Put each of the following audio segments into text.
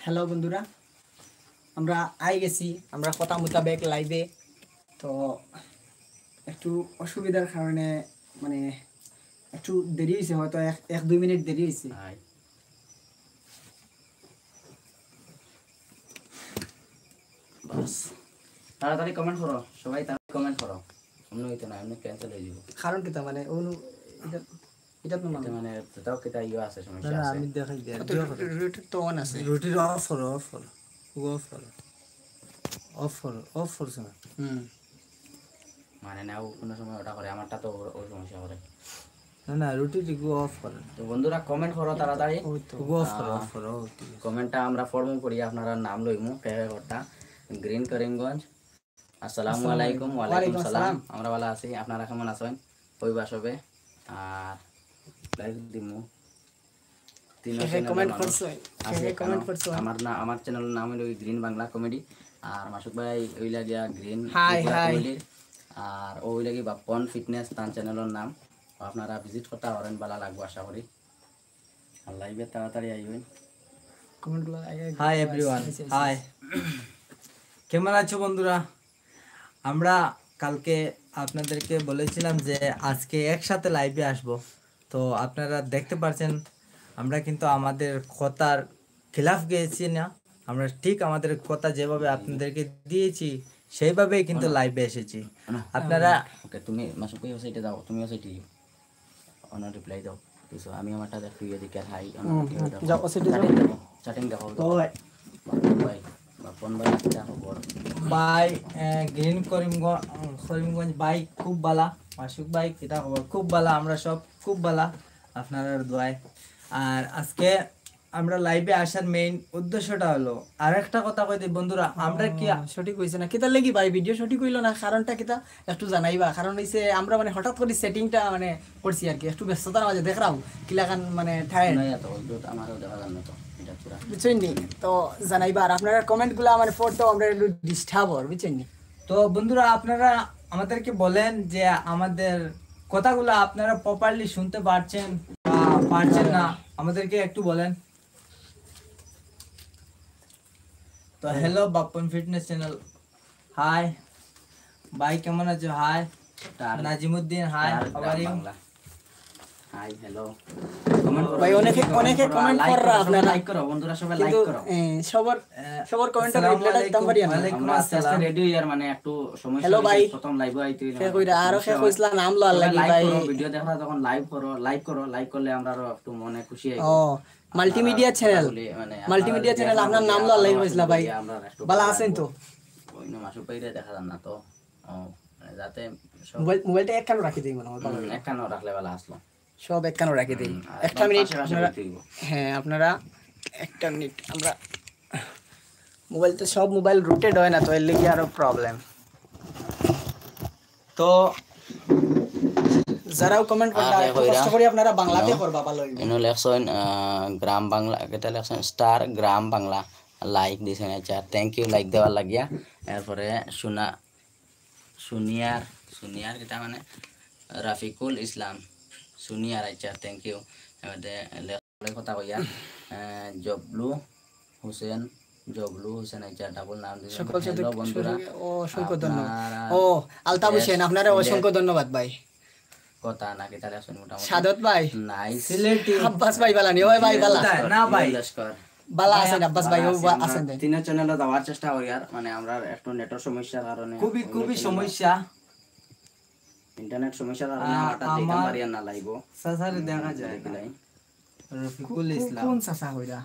Hello বন্ধুরা, আমরা I গেছি আমরা কথা মোতাবেক লাইভে। তো একটু অসুবিধার কারণে মানে একটু দেরি হয়েছে, হয়তো 1-2 মিনিট দেরি হয়েছে। তাড়াতাড়ি কমেন্ট করো, সবাই তাড়াতাড়ি কমেন্ট করো। অন্য হইতো না, এমনি ক্যান্সেল হয়ে যাব। কারণ কি মানে এটা তো মানে তাও কি তাই আছে সমস্যা আছে। আমি দেখাই দিই, রুটির তো অন আছে, রুটির অফ করো না। মানে নাও কোনো সময় ওটা করে, আমারটা তো ওই সমস্যা করে না রুটির গো অফ করো। তো বন্ধুরা কমেন্ট করো তাড়াতাড়ি, গো অফ করো। কমেন্টটা আমরা ফর্ম করি, আপনারা নাম লইমু কে করতা। গ্রিন করিমগঞ্জ, আসসালামু আলাইকুম। ওয়ালাইকুম সালাম। আমরা ভালো আছি, আপনারা কেমন আছেন? কইবা সবে আর লাইক দিমু। আমার চ্যানেলের নাম হলো গ্রিন বাংলা কমেডি। আর মাসুক ভাই ওই লাগিয়া গ্রিন কমেডি, আর ওই লাগি বাপন ফিটনেস তার চ্যানেলের নাম। আপনারা ভিজিট করতে পারেন, ভালো লাগবে আশা করি। আর লাইভে তাড়াতাড়ি আইবেন। হাই এভরিওয়ান, হাই, কেমন আছো বন্ধুরা? আমরা কালকে আপনাদেরকে বলেছিলাম যে আজকে একসাথে লাইভে আসব। তো আপনারা দেখতে পাচ্ছেন আমরা কিন্তু আমাদের কথার খিলাফ গিয়েছি না, আমরা ঠিক আমাদের কথা যেভাবে আপনাদেরকে দিয়েছি সেইভাবেই কিন্তু লাইভে এসেছি। আপনারা ওকে, তুমি মাসুক ভাই ওসাইটে যাও, তুমি ওসাইটে অন্য রিপ্লাই দাও কিছু। আমি আমারটা দেখি এদিকে হাই যাও ওসাইটে যাও, চ্যাটিং দেখো ভাই ভাই বাপন ভাই খবর ভাই গ্রিন করিমগঞ্জ ভাই খুব বালা, মাসুক ভাই কিতা খবর? খুব বালা, আমরা সব খুব বালা আপনার দোয়ায়। আর আজকে আমরা লাইভে আসার মেইন উদ্দেশ্যটা হলো আর একটা কথা কই দিই বন্ধুরা, আমরা কি সঠিক হইছে না কিতা লাগি ভাই ভিডিও সঠিক হইলো না, কারণটা কিতা একটু জানাইবা। কারণ হইছে আমরা মানে হঠাৎ করে সেটিংটা মানে করছি আর কি, একটু ব্যস্ততার মাঝে দেখরাও কিলাখান মানে ঠায় নাই এত আমারও দেখা যান না তো এটা পুরা বুঝছেন নি। তো জানাইবা, আর আপনারা কমেন্টগুলো মানে পড়তেও আমরা একটু ডিস্টার্ব হই, বুঝছেন নি। তো বন্ধুরা আপনারা আমাদেরকে বলেন যে আমাদের কথাগুলো আপনারা প্রপারলি শুনতে পারছেন বা পারছেন না, আমাদেরকে একটু বলেন। তো hello Bapan fitness channel, hi ভাই কেমন আছো? হাই নাজিমুদ্দিন, হাই আবার হাই হ্যালো ভাই অনেকে কমেন্ট কররা, আপনারা লাইক করো বন্ধুরা, সবাই লাইক করো। সবার কমেন্টে রিপ্লাই দিতাম পারি না। আমরা আস্তে আস্তে রেডি ইয়ার মানে একটু সমস্যা হ্যালো ভাই, প্রথম লাইভে আইতে কে কইরা আরো কে কইছলা নাম লো আল্লাহ কি ভাই। ভিডিও দেখা তখন লাইক করো, লাইক করলে আমরা আরো একটু মনে খুশি হই। ও মাল্টিমিডিয়া চ্যানেল, মাল্টিমিডিয়া চ্যানেল আপনার নাম লো আল্লাহ কইছলা ভাই, ভালো আছেন তো? ওই না মাসুক ভাইরে দেখা যান না তো, ও মানে যাতে মোবাইলটা এক কানো রাখি দেই মনে হয়, ভালো এক কানো রাখলে ভালো আসলো। সব এক কানো রাখি দেই। একটা মিনিট আপনারা, হ্যাঁ আপনারা একটা মিনিট, আমরা মোবাইল তো সব মোবাইল রুটেড হয় না, তো এর লাগি আরো প্রবলেম। তো যারাও কমেন্ট করবা একটু কষ্ট করে আপনারা বাংলাতে করবা, ভালো হইবে। এনো লেখছেন গ্রাম বাংলা, কেটা লেখছেন স্টার গ্রাম বাংলা, লাইক দিছেন। আচ্ছা থ্যাংক ইউ লাইক দেওয়ার লাগিয়া। এরপরে সুনিয়ার কেটা মানে রাফিকুল ইসলাম সুনিয়ার, আচ্ছা থ্যাংক ইউ। এবারে কথা কইয়া জবলু হোসেন, আচ্ছা ডাবল নাম দিছেন। হ্যালো বন্ধুরা, অসংখ্য ধন্যবাদ। ও আলতাফ হোসেন, আপনারা অসংখ্য ধন্যবাদ ভাই। কথা না কি তাহলে শুন মোটামুটি সাদত ভাই, নাইস। সিলেটি আব্বাস ভাই বালানি, ওই ভাই বালা না ভাই লস্কর বালা আছেন, আব্বাস ভাই ও আছেন। তিনটা চ্যানেলে দেওয়ার চেষ্টা করি, আর মানে আমরা একটু নেটের সমস্যার কারণে, খুবই সমস্যা, ইন্টারনেট সমস্যার কারণে আমারটা দেখতে পারি না লাইভ। সাসারে দেখা যায় রফিকুল ইসলাম কোন সাসা কইরা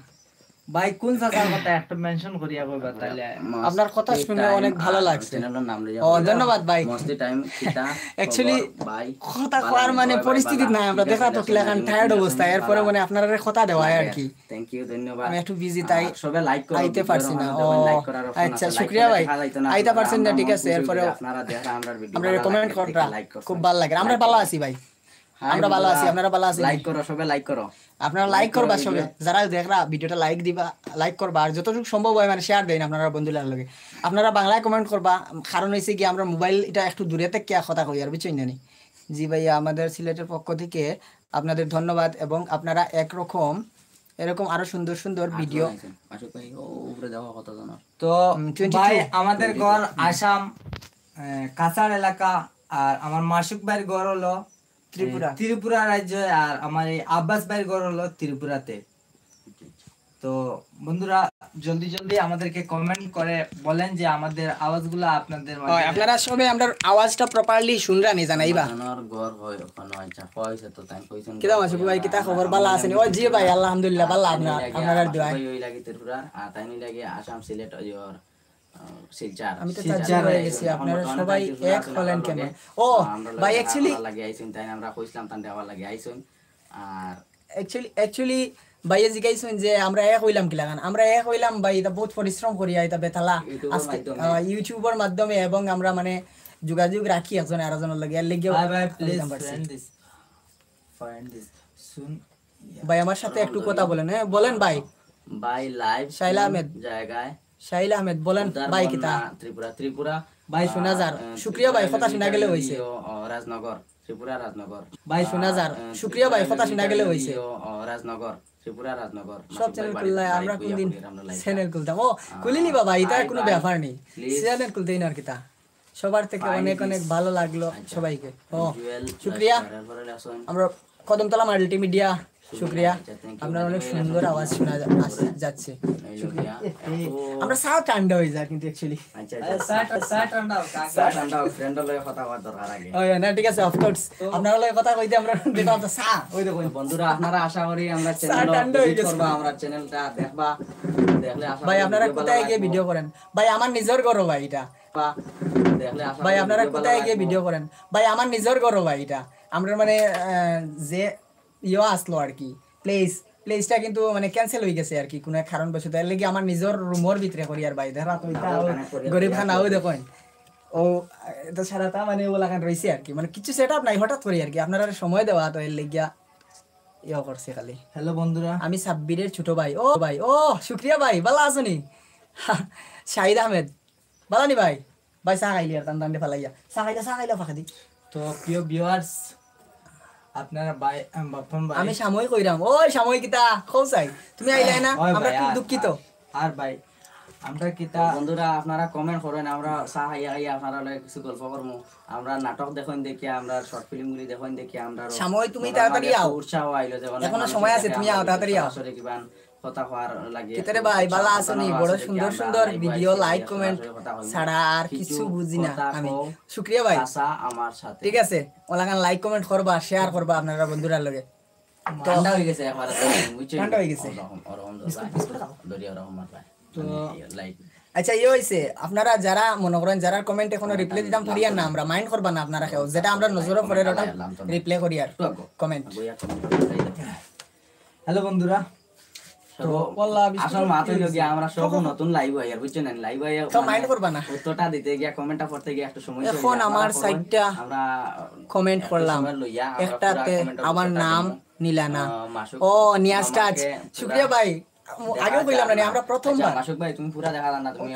ভাই, কোন সাসার কথা একটা মেনশন করিয়া কইবা তাহলে। আপনার কথা শুনে অনেক ভালো লাগছে। চ্যানেলের নাম লইয়া ও ধন্যবাদ ভাই। মস্তি টাইম কিটা অ্যাকচুয়ালি ভাই কথা কওয়ার মানে পরিস্থিতি নাই, আমরা দেখা তো কিলাখান টায়ার্ড অবস্থা, এরপরে মানে আপনারা কথা দেওয়া আর কি। থ্যাংক ইউ, ধন্যবাদ। আমি একটু বিজি তাই সবাই লাইক করো, আইতে পারছি না। ও আচ্ছা শুকরিয়া ভাই, আইতা পারছেন না, ঠিক আছে। এরপরে আপনারা দেখা আমরা ভিডিও আমরা কমেন্ট কররা খুব ভালো লাগে, আমরা ভালো আছি ভাই, আমরা ভালো আছি, আপনারা ভালো আছেন? লাইক করো, সবাই লাইক করো, আপনারা লাইক করবা, সবাই যারা দেখরা ভিডিওটা লাইক দিবা, লাইক করবা, আর যতটুকু সম্ভব হয় মানে শেয়ার দেন আপনারা বন্ধুদের লগে। আপনারা বাংলায় কমেন্ট করবা, কারণ হইছে কি আমরা মোবাইল এটা একটু দূরে থেকে কথা কই আর, বুঝছেন না? জি ভাইয়া, আমাদের সিলেটের পক্ষ থেকে আপনাদের ধন্যবাদ। এবং আপনারা একরকম এরকম আরো সুন্দর সুন্দর ভিডিও। মাসুক ভাই ও উপরে যাওয়া কতজন? তো 22 ভাই আমাদের ঘর আসাম কাছাড় এলাকা, আর আমার মাসুক ভাইয়ের ঘর হলো ত্রিপুরা রাজ্য, আর আমার এই আব্বাস ভাইয়ের ঘর হলো ত্রিপুরাতে। তো বন্ধুরা জলদি জলদি আমাদেরকে কমেন্ট করে বলেন যে আমাদের আওয়াজগুলো আপনাদের মাঝে আপনারা সবে আমরা আওয়াজটা প্রপারলি শুনরানি জানাইবা। আমার ঘর হয় ওখানে আচ্ছা কইছে তো তাই কইছেন কিতা মাসুক ভাই কিতা খবর ভালো আছেন? ও জি ভাই আলহামদুলিল্লাহ ভালো। আপনার দোয়ায় ওই লাগি ত্রিপুরা আর তাই নি লাগে আসাম সিলেট ওর শিলচর। আমি তো চাচা হয়ে গেছি, আপনারা সবাই এক হলেন কেন? ও ভাই অ্যাকচুয়ালি লাগে আইছেন তাই আমরা কইছিলাম তান দেওয়া লাগে আইছেন। আর অ্যাকচুয়ালি ভাইয়ে জিগাইছেন যে আমরা এক হইলাম কি লাগান, আমরা এক হইলাম ভাই এটা বহুত পরিশ্রম করি এটা বেতালা আজকে ইউটিউবের মাধ্যমে, এবং আমরা মানে যোগাযোগ রাখি একজন আরেকজনের লাগে এর লাগি ভাই আমার সাথে একটু কথা বলেন। হ্যাঁ বলেন ভাই। ভাই লাইভ শাইলা আহমেদ জায়গায় শাইলা আহমেদ বলেন ভাই কিতা ত্রিপুরা ভাই শোনা যার শুক্রিয়া ভাই কথা শোনা গেলে হইছে। রাজনগর ত্রিপুরা রাজনগর ভাই শোনা যার শুক্রিয়া ভাই কথা শোনা গেলে হইছে। রাজনগর ত্রিপুরা রাজনগর সব চ্যানেল খুললে আমরা কোন দিন চ্যানেল খুলতাম। ও খুলিনি বাবা, এটা কোনো ব্যাপার নেই, চ্যানেল খুলতেই না আর কিতা। সবার থেকে অনেক অনেক ভালো লাগলো সবাইকে। ও শুক্রিয়া। আমরা কদমতলা মাল্টিমিডিয়া শুক্রিয়া, আপনার অনেক সুন্দর আওয়াজ শোনা যাচ্ছে। আমরা সারা ঠান্ডা হয়ে যায় কিন্তু অ্যাকচুয়ালি না ঠিক আছে অফকোর্স আপনার লগে কথা কইতে আমরা দেখো তো সা ওই দেখো বন্ধুরা আপনারা আশা করি আমরা চ্যানেলটা দেখবা, দেখলে আশা ভাই আপনারা কোথায় গিয়ে ভিডিও করেন? ভাই আমার নিজের গরো ভাই এটা, দেখলে আশা ভাই আপনারা কোথায় গিয়ে ভিডিও করেন? ভাই আমার নিজের গরো ভাই এটা, আমরা মানে যে ইয়ে আসলো আর কি প্লেসটা কিন্তু মানে ক্যান্সেল হয়ে গেছে আর কি কোনো কারণবশত, এর লাগি আমার নিজের রুমের ভিতরে করি আর ভাই দেখা তো এটা গরিব খানাও দেখেন ও এটা ছাড়াটা মানে ওলা খান রইছে আর কি, মানে কিছু সেটআপ নাই হঠাৎ করি আর কি আপনারা সময় দেওয়া তো এর লাগিয়া ইয়ে করছে খালি। হ্যালো বন্ধুরা, আমি সাব্বিরের ছোট ভাই। ও ভাই ও শুক্রিয়া ভাই ভালো আছনি? শাহিদ আহমেদ ভালো ভাই? ভাই চা খাইলি আর টান টান ফেলাইয়া চা খাইলা ফাঁকা দি। তো প্রিয় ভিউয়ার্স আপনারা ভাই বাপন ভাই আমি সাময়িক কইরাম। ওই সাময়িক কিতা খৌ চাই তুমি আইলাই না, আমরা খুব দুঃখিত। আর ভাই আমরা কিতা বন্ধুরা আপনারা কমেন্ট করেন, আমরা চা খাইয়া আপনারা লাগে কিছু গল্প করবো, আমরা নাটক দেখুন দেখি, আমরা শর্ট ফিল্ম গুলি দেখুন দেখি, আমরা সাময়িক তুমি তাড়াতাড়ি আও, উৎসাহ আইলো যে এখনো সময় আছে, তুমি আও তাড়াতাড়ি আও। আসলে কিবান কথা হওয়ার লাগে কিতারে ভাই ভালো আছনি? বড় সুন্দর সুন্দর ভিডিও লাইক কমেন্ট ছাড়া আর কিছু বুঝি না আমি। শুক্রিয়া ভাই আমার সাথে, ঠিক আছে ওলাগান লাইক কমেন্ট করবা শেয়ার করবা আপনারা বন্ধুরা লগে। ঠান্ডা হয়ে গেছে একবারে, ঠান্ডা হয়ে গেছে। তো লাইট আচ্ছা ইয়ে হইছে আপনারা যারা মনে করেন যারা কমেন্ট এখনো রিপ্লাই দিতাম পারি আর না, আমরা মাইন্ড করবা না আপনারা কেউ, যেটা আমরা নজরে পড়ে ওটা রিপ্লাই করি আর কমেন্ট। হ্যালো বন্ধুরা, তো বললা আসল মাত হইলো গিয়া আমরা সব নতুন লাইভ আইয়ার বুঝছেন, লাইভ আইয়া তো মাইন্ড করবা না, উত্তরটা দিতে গিয়া কমেন্টটা পড়তে গিয়া একটু সময় চলে এখন আমার সাইডটা আমরা কমেন্ট করলাম একটাতে আমার নাম নীলানা। ও নিয়াজটা শুক্রিয়া ভাই, আগেও কইলাম না আমরা প্রথমবার। মাসুক ভাই তুমি পুরা দেখা না, তুমি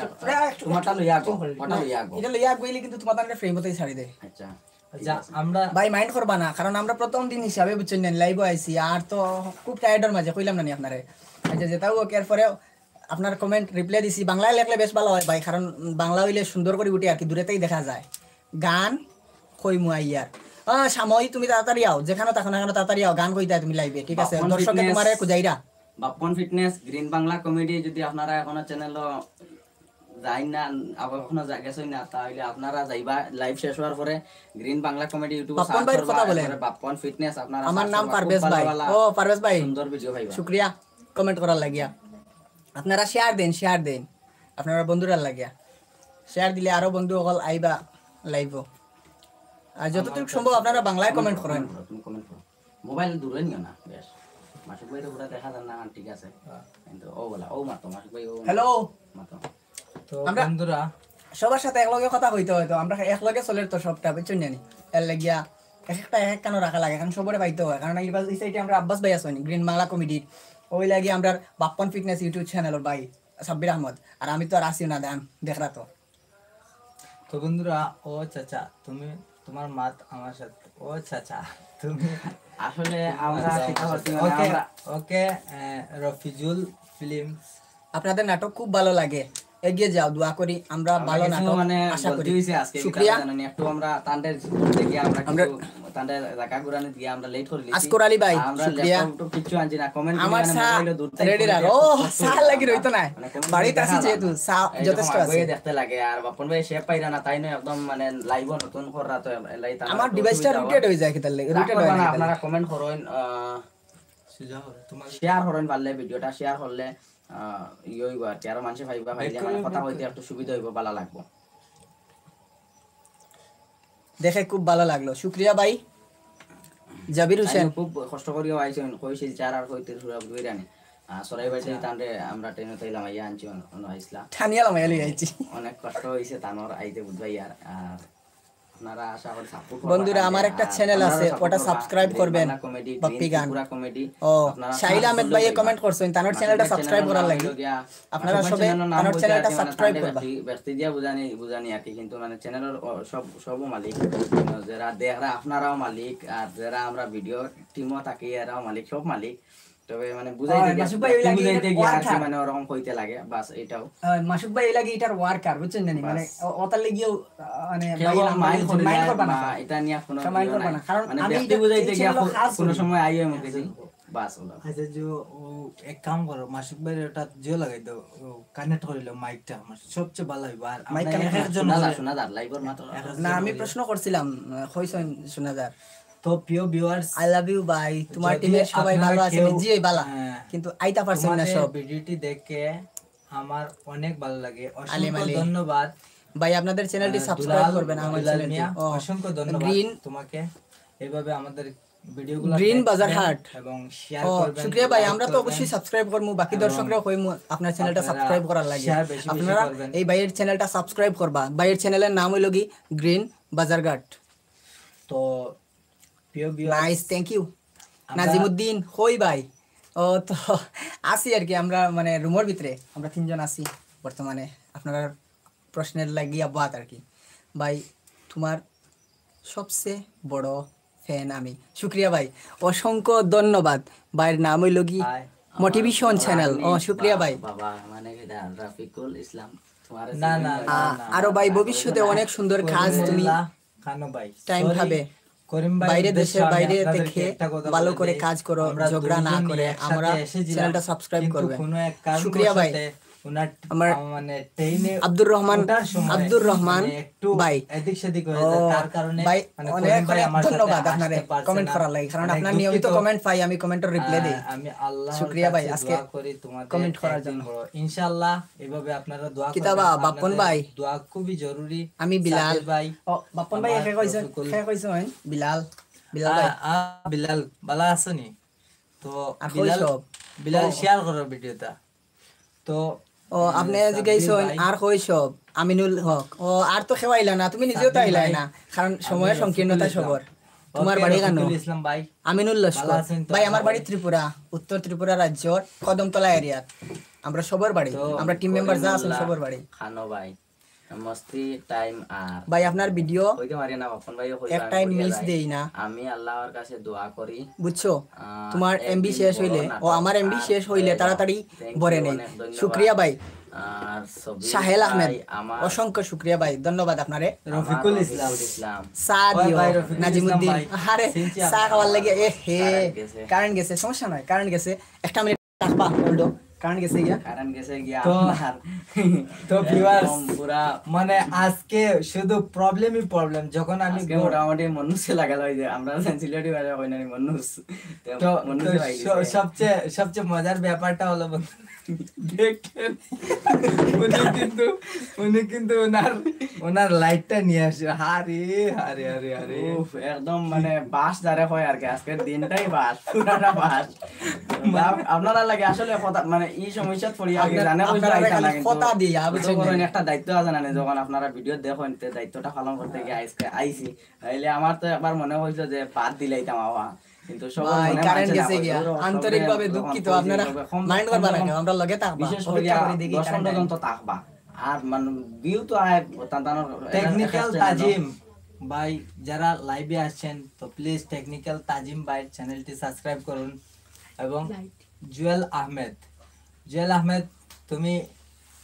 তোমারটা লইয়া গো, ওটা লইয়া গো, এটা লইয়া গইলে কিন্তু তোমার তাহলে ফ্রেমতেই ছাড়ি দে। আচ্ছা আচ্ছা আমরা ভাই মাইন্ড করবা না, কারণ আমরা প্রথম দিন হিসাবে বুঝছেন না লাইভ আইছি আর তো খুব টায়ার্ডের মাঝে কইলাম না নি আপনারে। আচ্ছা যেটাও ওকে এরপরে আপনার কমেন্ট রিপ্লাই দিছি, বাংলায় লেখলে বেশ ভালো হয় ভাই, কারণ বাংলা হইলে সুন্দর করে উঠে আর কি দূরেতেই দেখা যায়। গান কইমু আইয়ার সাময়িক তুমি তাড়াতাড়ি আও, যেখানে তখন এখানে তাড়াতাড়ি আও, গান কইতা তুমি লাইভে, ঠিক আছে? দর্শকে তোমারে খুঁজাইরা Bapon fitness green Bangla comedy যদি আপনারা এখনো চ্যানেল যাই না আবার এখনো গেছেন না, তাহলে আপনারা যাইবা লাইভ শেষ হওয়ার পরে গ্রিন বাংলা কমেডি ইউটিউবে সার্চ করবা বাপন ফিটনেস, আপনারা আমার নাম পারভেজ ভাই। ও পারভেজ ভাই সুন্দর ভিডিও পাইবা। শুকরিয়া কমেন্ট করার লাগিয়া, আপনারা শেয়ার দেন আপনারা বন্ধুরা লাগিয়া শেয়ার দিলে আরো বন্ধু সকল আইবা লাইভও। আর যতটুকু সম্ভব আপনারা বাংলায় কমেন্ট করেন। তুমি কমেন্ট করো, মোবাইল দূরে নিও না বেশ। মাসুক ভাই তো পুরা দেখা যায় না, ঠিক আছে কিন্তু ও বলা ও মাতো মাসুক ভাই ও হ্যালো মাতো। তো বন্ধুরা সবার সাথে একলগে কথা কইতে হয়তো আমরা একলগে চলের তো সবটা বুঝছেন জানি, এর লাগিয়া একটা এক কানো রাখা লাগে, কারণ সবরে পাইতে হয়, কারণ এই সাইডে আমরা আব্বাস ভাই আসনি গ্রিন বাংলা কমেডি, ওই লাগে আমরা বাপ্পন ফিটনেস ইউটিউব চ্যানেলের ভাই সাব্বির আহমদ, আর আমি তো আর আসিও না দেন দেখরা তো। তো বন্ধুরা ও চাচা তুমি তোমার মাত আমার সাথে, ও চাচা তুমি আসলে আমরা চিন্তা করছি মানে ওকে আমরা ওকে রফিজুল ফিল্মস আপনাদের নাটক খুব ভালো লাগে, এগিয়ে যাও, দোয়া করি আমরা ভালো কিছু নাটক মানে আশা বলতে করি। হইছে আজকে শুকরিয়া। বিকালে জানানি একটু আমরা তান্ডের ঘুরতে গিয়ে আমরা কিছু তান্ডের জায়গা ঘুরানি দিয়ে আমরা লেট করে লিছি। আসকর আলী ভাই, আমরা শুকরিয়া। ল্যাপটপ তো কিছু আনছি না, কমেন্ট আমার চা রেডি রাখ। ও চা লাগি রইতো না, বাড়িতে আছি যেহেতু চা যথেষ্ট আছে। দেখতে লাগে। আর বাপন ভাই শেপ পাইরা না, তাই নয় একদম মানে লাইভ নতুন করা তো এলাই তা আমার ডিভাইসটা রুটেট হয়ে যায় কিতালে, রুটেট হয় না আপনারা কমেন্ট করুন, তোমার শেয়ার করুন, পারলে ভিডিওটা শেয়ার করলে ইয়ে হইব আর কি, আরো মানুষে ভাইবা ভাইলে মানে কথা হইতে একটু সুবিধা হইব, ভালো লাগবো। দেখে খুব ভালো লাগলো, শুকরিয়া ভাই। জাবির হোসেন খুব কষ্ট করিও আইছেন, কইছি চার আর কইতে সুরা বুইরানি সরাই বাইতে তান্ডে আমরা ট্রেনে তাইলাম আইয়া আনছি আইসলা ঠানিয়ালাম এলি আইছি। অনেক কষ্ট হইছে তানোর আইতে বুঝবাই। আর আপনারা আশা করি সাপোর্ট বন্ধুরা আমার একটা চ্যানেল আছে, ওটা সাবস্ক্রাইব করবেন, বাপ্পি গান। কমেডি। ও শাহিল আহমেদ ভাই কমেন্ট করছেন তানোর চ্যানেলটা সাবস্ক্রাইব করার লাগি, আপনারা সবাই তানোর চ্যানেলটা সাবস্ক্রাইব করবা। ব্যক্তি দিয়া বুঝানি আর কি, কিন্তু মানে চ্যানেলের সব মালিক যারা দেখরা আপনারাও মালিক, আর যারা আমরা ভিডিও টিমও থাকি এরাও মালিক, সব মালিক। তবে মানে বুঝাইতে গিয়ে আর কি মানে ওরকম কইতে লাগে, বাস এটাও। মাসুক ভাই এই লাগি এটার ওয়ার্কার বুঝছেন জানি, মানে ওটার লাগিও মানে মাইন্ড করবা না, এটা নিয়ে কোনো মাইন্ড করবা না, কারণ মানে আমি ব্যক্তি বুঝাইতে গিয়ে কোনো সময় সময় আইয়ে মুখে দিই বাস ওলা। আচ্ছা যে ও এক কাম করো, মাসুক ভাই ওটা জিও লাগাই দাও, কানেক্ট করিল মাইকটা, আমার সবচেয়ে ভালো হইব। আর মাইক আমরা কানেক্ট একজন শোনা দার লাইভর মাত্র না, আমি প্রশ্ন করছিলাম কইছেন শোনাদার। তো প্রিয় ভিউয়ার্স, আই লাভ ইউ ভাই, তোমার যদি টিমের সবাই আপনারা ভালো আছে, কেউ, জি ভালো, হ্যাঁ, কিন্তু আইতা পারছেন না সব। ভিডিওটি দেখে আমার অনেক ভালো লাগে, আলিম অসংখ্য আলী। ধন্যবাদ ভাই আপনাদের চ্যানেলটি সাবস্ক্রাইব করবেন, আমার দুলাল চ্যানেলটি। মিয়া, ও অসংখ্য ধন্যবাদ গ্রিন তোমাকে এইভাবে আমাদের ভিডিওগুলো গ্রিন দেখবেন বাজারহাট এবং শেয়ার ও করবেন। শুকরিয়া ভাই, লাইক আমরা তো করবেন। অবশ্যই সাবস্ক্রাইব করব, বাকি এবং দর্শকরাও কইমু আপনার চ্যানেলটা আপনারা সাবস্ক্রাইব করার লাগে। শেয়ার বেশি বেশি আপনারা করবেন। এই ভাইয়ের চ্যানেলটা সাবস্ক্রাইব করবা, ভাইয়ের চ্যানেলের নাম হইল কি গ্রিন বাজারঘাট। তো প্রিয় ভিউয়ার্স, নাইস, থ্যাংক ইউ আমরা- নাজিমউদ্দিন। কই ভাই? ও তো আসি আর কি, আমরা মানে রুমের ভিতরে আমরা তিনজন আছি বর্তমানে, আপনার প্রশ্নের লাগিয়া বাত আর কি। ভাই তোমার সবচেয়ে বড় ফ্যান আমি। শুক্রিয়া ভাই, অসংখ্য ধন্যবাদ। ভাইয়ের নাম হইল কি হাই। Motivation channel. ও শুক্রিয়া ভাই। বাবা মানে এটা রাফিকুল ইসলাম তোমার না না আরো ভাই ভবিষ্যতে অনেক সুন্দর কাজ তুমি খানো ভাই টাইম Sorry, পাবে, করিম ভাই বাইরে উদ্দেশ্যে দেশের আমি বাইরে আপনাদেরকে থেকে একটা কথা ভালো বলে করে দেই। কাজ করো, আমরা ঝগড়া না দুজনই করে একসাথে আমরা এসেছিলাম, চ্যানেলটা সাবস্ক্রাইব কিন্তু করবেন। কোনো এক কারণবশতে শুক্রিয়া ভাই। ওনার আমার মানে ট্রেনে আব্দুর রহমান, ওঠার সময় আব্দুর রহমান মানে একটু ভাই। এদিক সেদিক হয়ে ও যায়, তার কারণে ভাই মানে অনেক করিম ভাই অনেক আমার সাথে ধন্যবাদ আসতে আপনারে পারছে কমেন্ট না। করার লাগি, কারণ অনেক আপনার নিয়মিত দুঃখিত। কমেন্ট পাই, আমি কমেন্টের রিপ্লাই দেই। আমি আল্লাহর শুকরিয়া ভাই, কাছে আজকে দোয়া করি তোমাদের কমেন্ট করার জন্য। একদিন বড়। ইনশাআল্লাহ এভাবে আপনারা দোয়া কিতাবা, করবেন, বাপ্পন আপনাদের ভাই। দোয়া খুবই জরুরি। আমি বিলাল সাকিব ভাই, ও বাপ্পন ভাই আমার একে কইছেন, রফিকুল। একে কইছেন বিলাল, বিলাল ভাই। বিলাল ভালো আছেনি? তো আর বিলাল, কই সব? বিলাল ও। শেয়ার করো ভিডিওটা। তো ও আপনি সাব্বির জিজ্ঞাসেন ভাই, আর কই সব? আমিনুল হক। ও আর তো খেওয়াইলা না, তুমি নিজেও তো সাব্বির আইলাই ভাই, না, কারণ সময়ের আমি সংকীর্ণতা রফিকুল সবর। ইসলাম। তোমার ওকে, বাড়ি কেন? রফিকুল ইসলাম ভাই, আমিনুল ভালো লস্কর আছেন তো? ভাই। আমার আশা বাড়ি করি। ত্রিপুরা, উত্তর ত্রিপুরা রাজ্যর কদমতলা এরিয়াত। আমরা সবার বাড়ি, তো আমরা টিম মেম্বার যা আছেন করিমুল্লাহ সবার বাড়ি। খানো ভাই মস্তি টাইম আর ভাই আপনার ভিডিও কইতে পারি না, বাপন ভাই এক টাইম মিস দেই না, আমি আল্লাহর কাছে দোয়া করি বুঝছো? তোমার একদিন এমবি শেষ বড় হইলে, ও নাটক আমার এমবি আর শেষ হইলে হয়ে তাড়াতাড়ি যাও। Thank ভরে you, নেই। অনেক ধন্যবাদ। শুক্রিয়া ভাই। আর সবির সাহেল আহমেদ, ভাই, আমার অসংখ্য শুক্রিয়া ভাই, ধন্যবাদ আপনারে। রফিকুল আমার ইসলাম। ইসলাম চা ওই দিও ভাই, রফিকুল নাজিমউদ্দিন। ইসলাম ভাই। আরে চিনছি চা আপনাকে। খাওয়ার লাগে এ হে, কারেন্ট গেছে। কারেন্ট গেছে, সমস্যা নয়, কারেন্ট গেছে, একটা মিনিট রাখবা, হোল্ড। কারেন্ট গেছে গিয়া। কারণ গেছে গিয়া তো- আপনার তো viewers, একদম পুরা মানে আজকে শুধু প্রবলেমই প্রবলেম। যখন আমি আজকে মোটামুটি মনুষ্য লাগালো, ওই যে আমরা সিলেটি ভাষা কই না মনুষ তো তো তো মনুষ্য ভাই সবচেয়ে মজার ব্যাপারটা হলো দেখেন, উনি কিন্তু ওনার লাইটটা নিয়ে আসে। হারে হারে হারে হারে, উফ, একদম মানে বাস যারে হয় আর কি, আজকের দিনটাই বাস, পুরাটা বাস। আপনারা লাগে আসলে কথা মানে এই সমস্যা পড়ি আগে জানে আপনারা খালি কথা দিয়া, বুঝছেন না? একটা দায়িত্ব আছে না, যখন আপনারা ভিডিও দেখেন তে দায়িত্বটা পালন করতে গিয়ে আজকে আইছি, তাইলে আমার তো একবার মনে হইলো যে বাদ দিলাইতাম আওয়া, কিন্তু সবার ভাই মনে কারেন্ট মানছে না, গেছে গিয়া, ওরা আন্তরিকভাবে সবাই দুঃখিত। যখন আপনারা কইছে, কম- মাইন্ড করবা না, আমরা লগে থাকবা, বিশেষ করে অপেক্ষা করে দেখি 10 কারেন্ট পর্যন্ত থাকবা। আর মানে ভিউ তো আয় তানোর টেকনিক্যাল তাজিম, ভাই যারা লাইভে আসছেন তো প্লিজ টেকনিক্যাল তাজিম ভাইয়ের চ্যানেলটি সাবস্ক্রাইব করুন এবং জুয়েল আহমেদ তুমি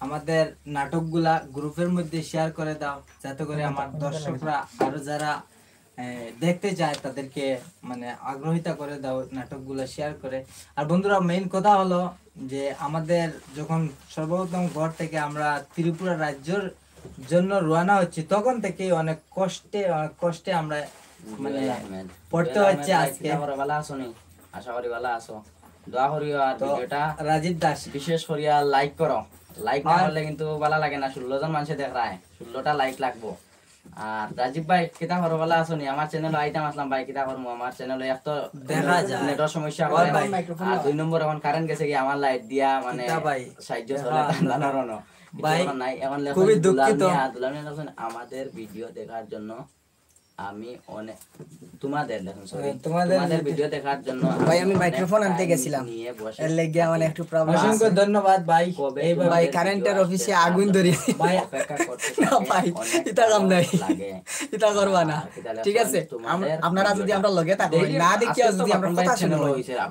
আমাদের নাটকগুলা গ্রুপের মধ্যে শেয়ার করে দাও যাতে করে আমার দর্শকরা আরো যারা দেখতে চায় তাদেরকে মানে আগ্রহিতা করে দাও নাটকগুলো শেয়ার করে। আর বন্ধুরা মেইন কথা হলো যে আমাদের যখন সর্বপ্রথম ঘর থেকে আমরা ত্রিপুরা রাজ্যের জন্য রওনা হচ্ছি তখন থেকে অনেক কষ্টে আমরা মানে পড়তে হচ্ছে। আজকে ভালো আছো নি? আশা করি ভালো আছো। দোয়া করিও আর ভিডিওটা রাজীব দাস বিশেষ করিয়া লাইক করো। লাইক না করলে কিন্তু ভালো লাগে না। 16 জন মানুষ দেখ রায় 16টা লাইক লাগবো। আর রাজীব ভাই কিতা করো ভালো আছো নি? আমার চ্যানেল আইতাম আসলাম ভাই কিতা করবো আমার চ্যানেলে এক তো দেখা যায় নেটওয়ার্ক সমস্যা হয় আর 2 নম্বর এখন কারেন্ট গেছে কি আমার লাইট দিয়া মানে সাহায্য চলে জানারও না ভাই নাই এখন খুবই দুঃখিত। আমাদের ভিডিও দেখার জন্য আমি অনেক তোমাদের দেখুন সরি তোমাদের ভিডিও দেখার জন্য ভাই আমি মাইক্রোফোন আনতে গেছিলাম এর লাগি আমার একটু প্রবলেম আছে। অসংখ্য ধন্যবাদ ভাই। এই ভাই কারেন্টের অফিসে আগুন ধরে ভাই অপেক্ষা করতে ভাই এটা কাম নাই এটা করবা না ঠিক আছে। আপনারা যদি আমরা লগে থাকো না দেখিও যদি আমরা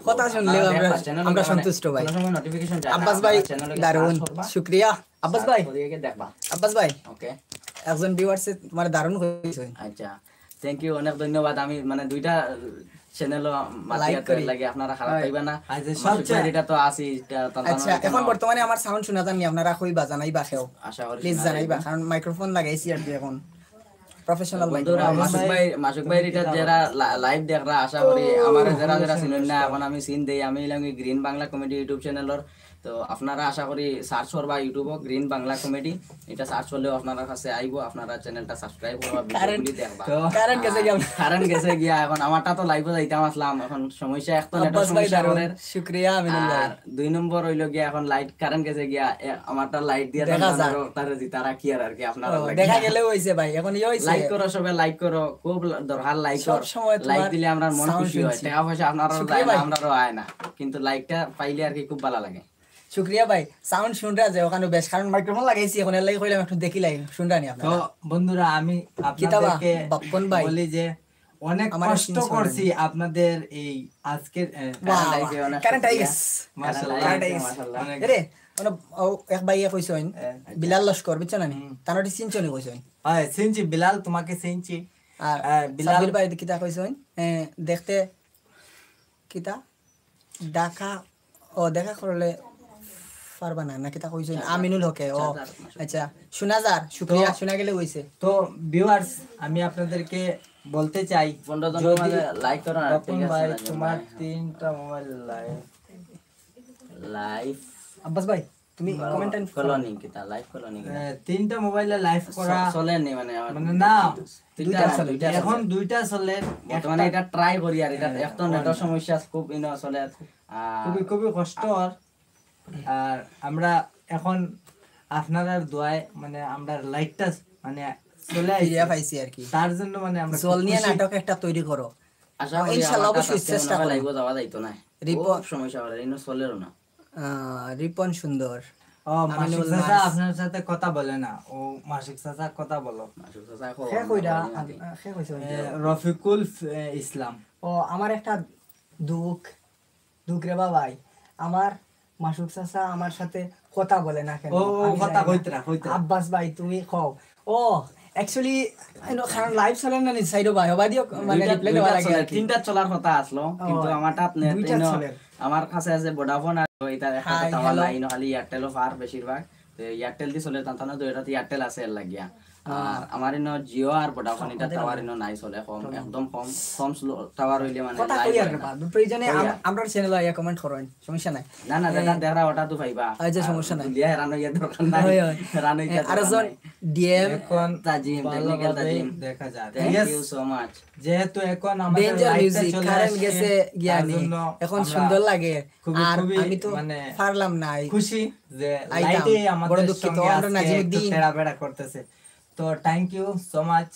কথা শুনলে আমরা সন্তুষ্ট ভাই। নোটিফিকেশন আব্বাস ভাই দারুন শুকরিয়া আব্বাস ভাই। দেখবা আব্বাস ভাই ওকে একজন ভিউয়ার্সে মানে দারুন হইছে। আচ্ছা থ্যাংক ইউ অনেক ধন্যবাদ। আমি মানে দুইটা চ্যানেল মাতিয়াতে লাগে আপনারা খারাপ পাইবা না। সবচেয়ে এটা তো আসি। আচ্ছা এখন বর্তমানে আমার সাউন্ড শোনা জানি আপনারা কইবা জানাইবা খেও আশা করি প্লিজ জানাইবা কারণ মাইক্রোফোন লাগাইছি আর কি এখন প্রফেশনাল বন্ধুরা মাসুক ভাই এটা যারা লাইভ দেখরা আশা করি আমার যারা চিনেন না এখন আমি সিন দেই আমি লাগি গ্রিন বাংলা কমেডি ইউটিউব চ্যানেলর তো আপনারা আশা করি সার্চ করবা ইউটিউবে গ্রিন বাংলা কমেডি এটা সার্চ করলেও আপনারা কাছে আইবো আপনারা চ্যানেলটা সাবস্ক্রাইব করবা ভিডিওগুলি দেখবা। কারণ গেছে গিয়া এখন আমারটা তো লাইভে যাইতাম আসলাম এখন সমস্যা এক তো নেটওয়ার্ক সমস্যা করে শুকরিয়া আমিনুল ভাই। আর 2 নম্বর হইলো গিয়া এখন লাইট কারেন্ট গেছে গিয়া আমারটা লাইট দিয়া তারা জিতারা কি আর কি আপনারা দেখা গেলেও হইছে ভাই এখন ই হইছে। লাইক করো সবাই লাইক করো খুব দরকার লাইক করো লাইক দিলে আমরা মন খুশি হয় টাকা পয়সা আপনারা যায় না আমরাও আয় না কিন্তু লাইকটা পাইলে আর কি খুব ভালো লাগে। শুকরিয়া ভাই সাউন্ড শুনরা যে ওখানে বেশ কারণ মাইক্রোফোন লাগাইছি এখন এর লাগি কইলাম একটু দেখিলাই শুনরানি আপনারা। তো বন্ধুরা আমি আপনাদেরকে বাপ্পন ভাই বলি যে অনেক কষ্ট করছি আপনাদের এই আজকের কারেন্ট আই গেছে মাশাআল্লাহ রে এক ভাইয়া কইছেন বিলাল লস্কর বুঝছেন না তানটি সিনচনি কইছেন হ্যাঁ সিনচি বিলাল তোমাকে সিনচি আর বিলাল ভাই কিতা কইছেন দেখতে কিতা দেখা ও দেখা করলে পারবা না নাকি তা কইছেন আমিনুল হকে ও আচ্ছা শোনা যার শুকরিয়া শোনা গেলে হইছে। তো ভিউয়ার্স আমি আপনাদেরকে বলতে চাই 15 জন লাইক করো না ঠিক ভাই আছে তোমার 3টা মোবাইল লাইভ আব্বাস ভাই তুমি কমেন্ট কলোনি কিতা লাইভ কলোনি 3টা মোবাইলে লাইভ করা চলেনি মানে না দুইটা এখন দুইটা চলে মানে এটা ট্রাই করি আর এটা একটা নেটওয়ার্ক সমস্যা খুব ইনো চলে খুবই কষ্ট আর আমরা এখন আপনাদের দোয়ায় মানে আমরা লাইটটা মানে চলে পাইছি আর কি তার জন্য মানে আমরা জল নিয়ে নাটক একটা তৈরি করো আশা করি ইনশাআল্লাহ অবশ্যই চেষ্টা করব। লাইভ যাওয়া যাইতো না রিপন সমস্যা হলো ইনো চলেরও না রিপন সুন্দর ও মাসুক চাচা আপনার সাথে কথা বলে না ও মাসুক চাচা কথা বলো মাসুক চাচা কে কইরা কে কইছে রফিকুল ইসলাম। ও আমার একটা দুঃখ রে ভাই আমার মাসুক চাচা আমার সাথে কথা বলে না কেন? ও কথা কইতরা আব্বাস ভাই তুমি কও ও অ্যাকচুয়ালি কারণ লাইভ চলে না নি সাইডো ভাই হবা দিও মানে রিপ্লাই দেওয়া লাগে আর কি। 3টা চলার কথা আসলো কিন্তু আমারটা আমার কাছে আছে ভোডাফোন আর এটা একটা টাওয়ার লাইন খালি এয়ারটেল আর বেশিরভাগ তো এয়ারটেল দি চলে তান্তানো তো এটাতে এয়ারটেল আছে এর লাগিয়া আর আমার ইনো জিও আর ভোডাফোন এটা টাওয়ার ইনো নাই চলে কম একদম কম স্লো টাওয়ার হইলে মানে কথা কই আর বাদ প্রয়োজনে আমরা চ্যানেলে আইয়া কমেন্ট করেন সমস্যা নাই না না দাদা দেরা ওটা তো পাইবা আচ্ছা সমস্যা নাই লিয়া রানো ইয়া দরকার নাই রানো ইয়া আর জন ডিএম কোন তাজিম টেকনিক্যাল তাজিম দেখা যায়। থ্যাংক ইউ সো মাচ যেহেতু এখন আমাদের ডেঞ্জার লাইটটা মিউজিক চলে কারেন্ট আসছে গেছে জ্ঞানী এখন সুন্দর লাগে আর আমি তো মানে পারলাম না খুশি যে লাইটে আমাদের বড় দুঃখিত আমরা নাজিমউদ্দিন তেড়াবেড়া করতেছে তো thank you so much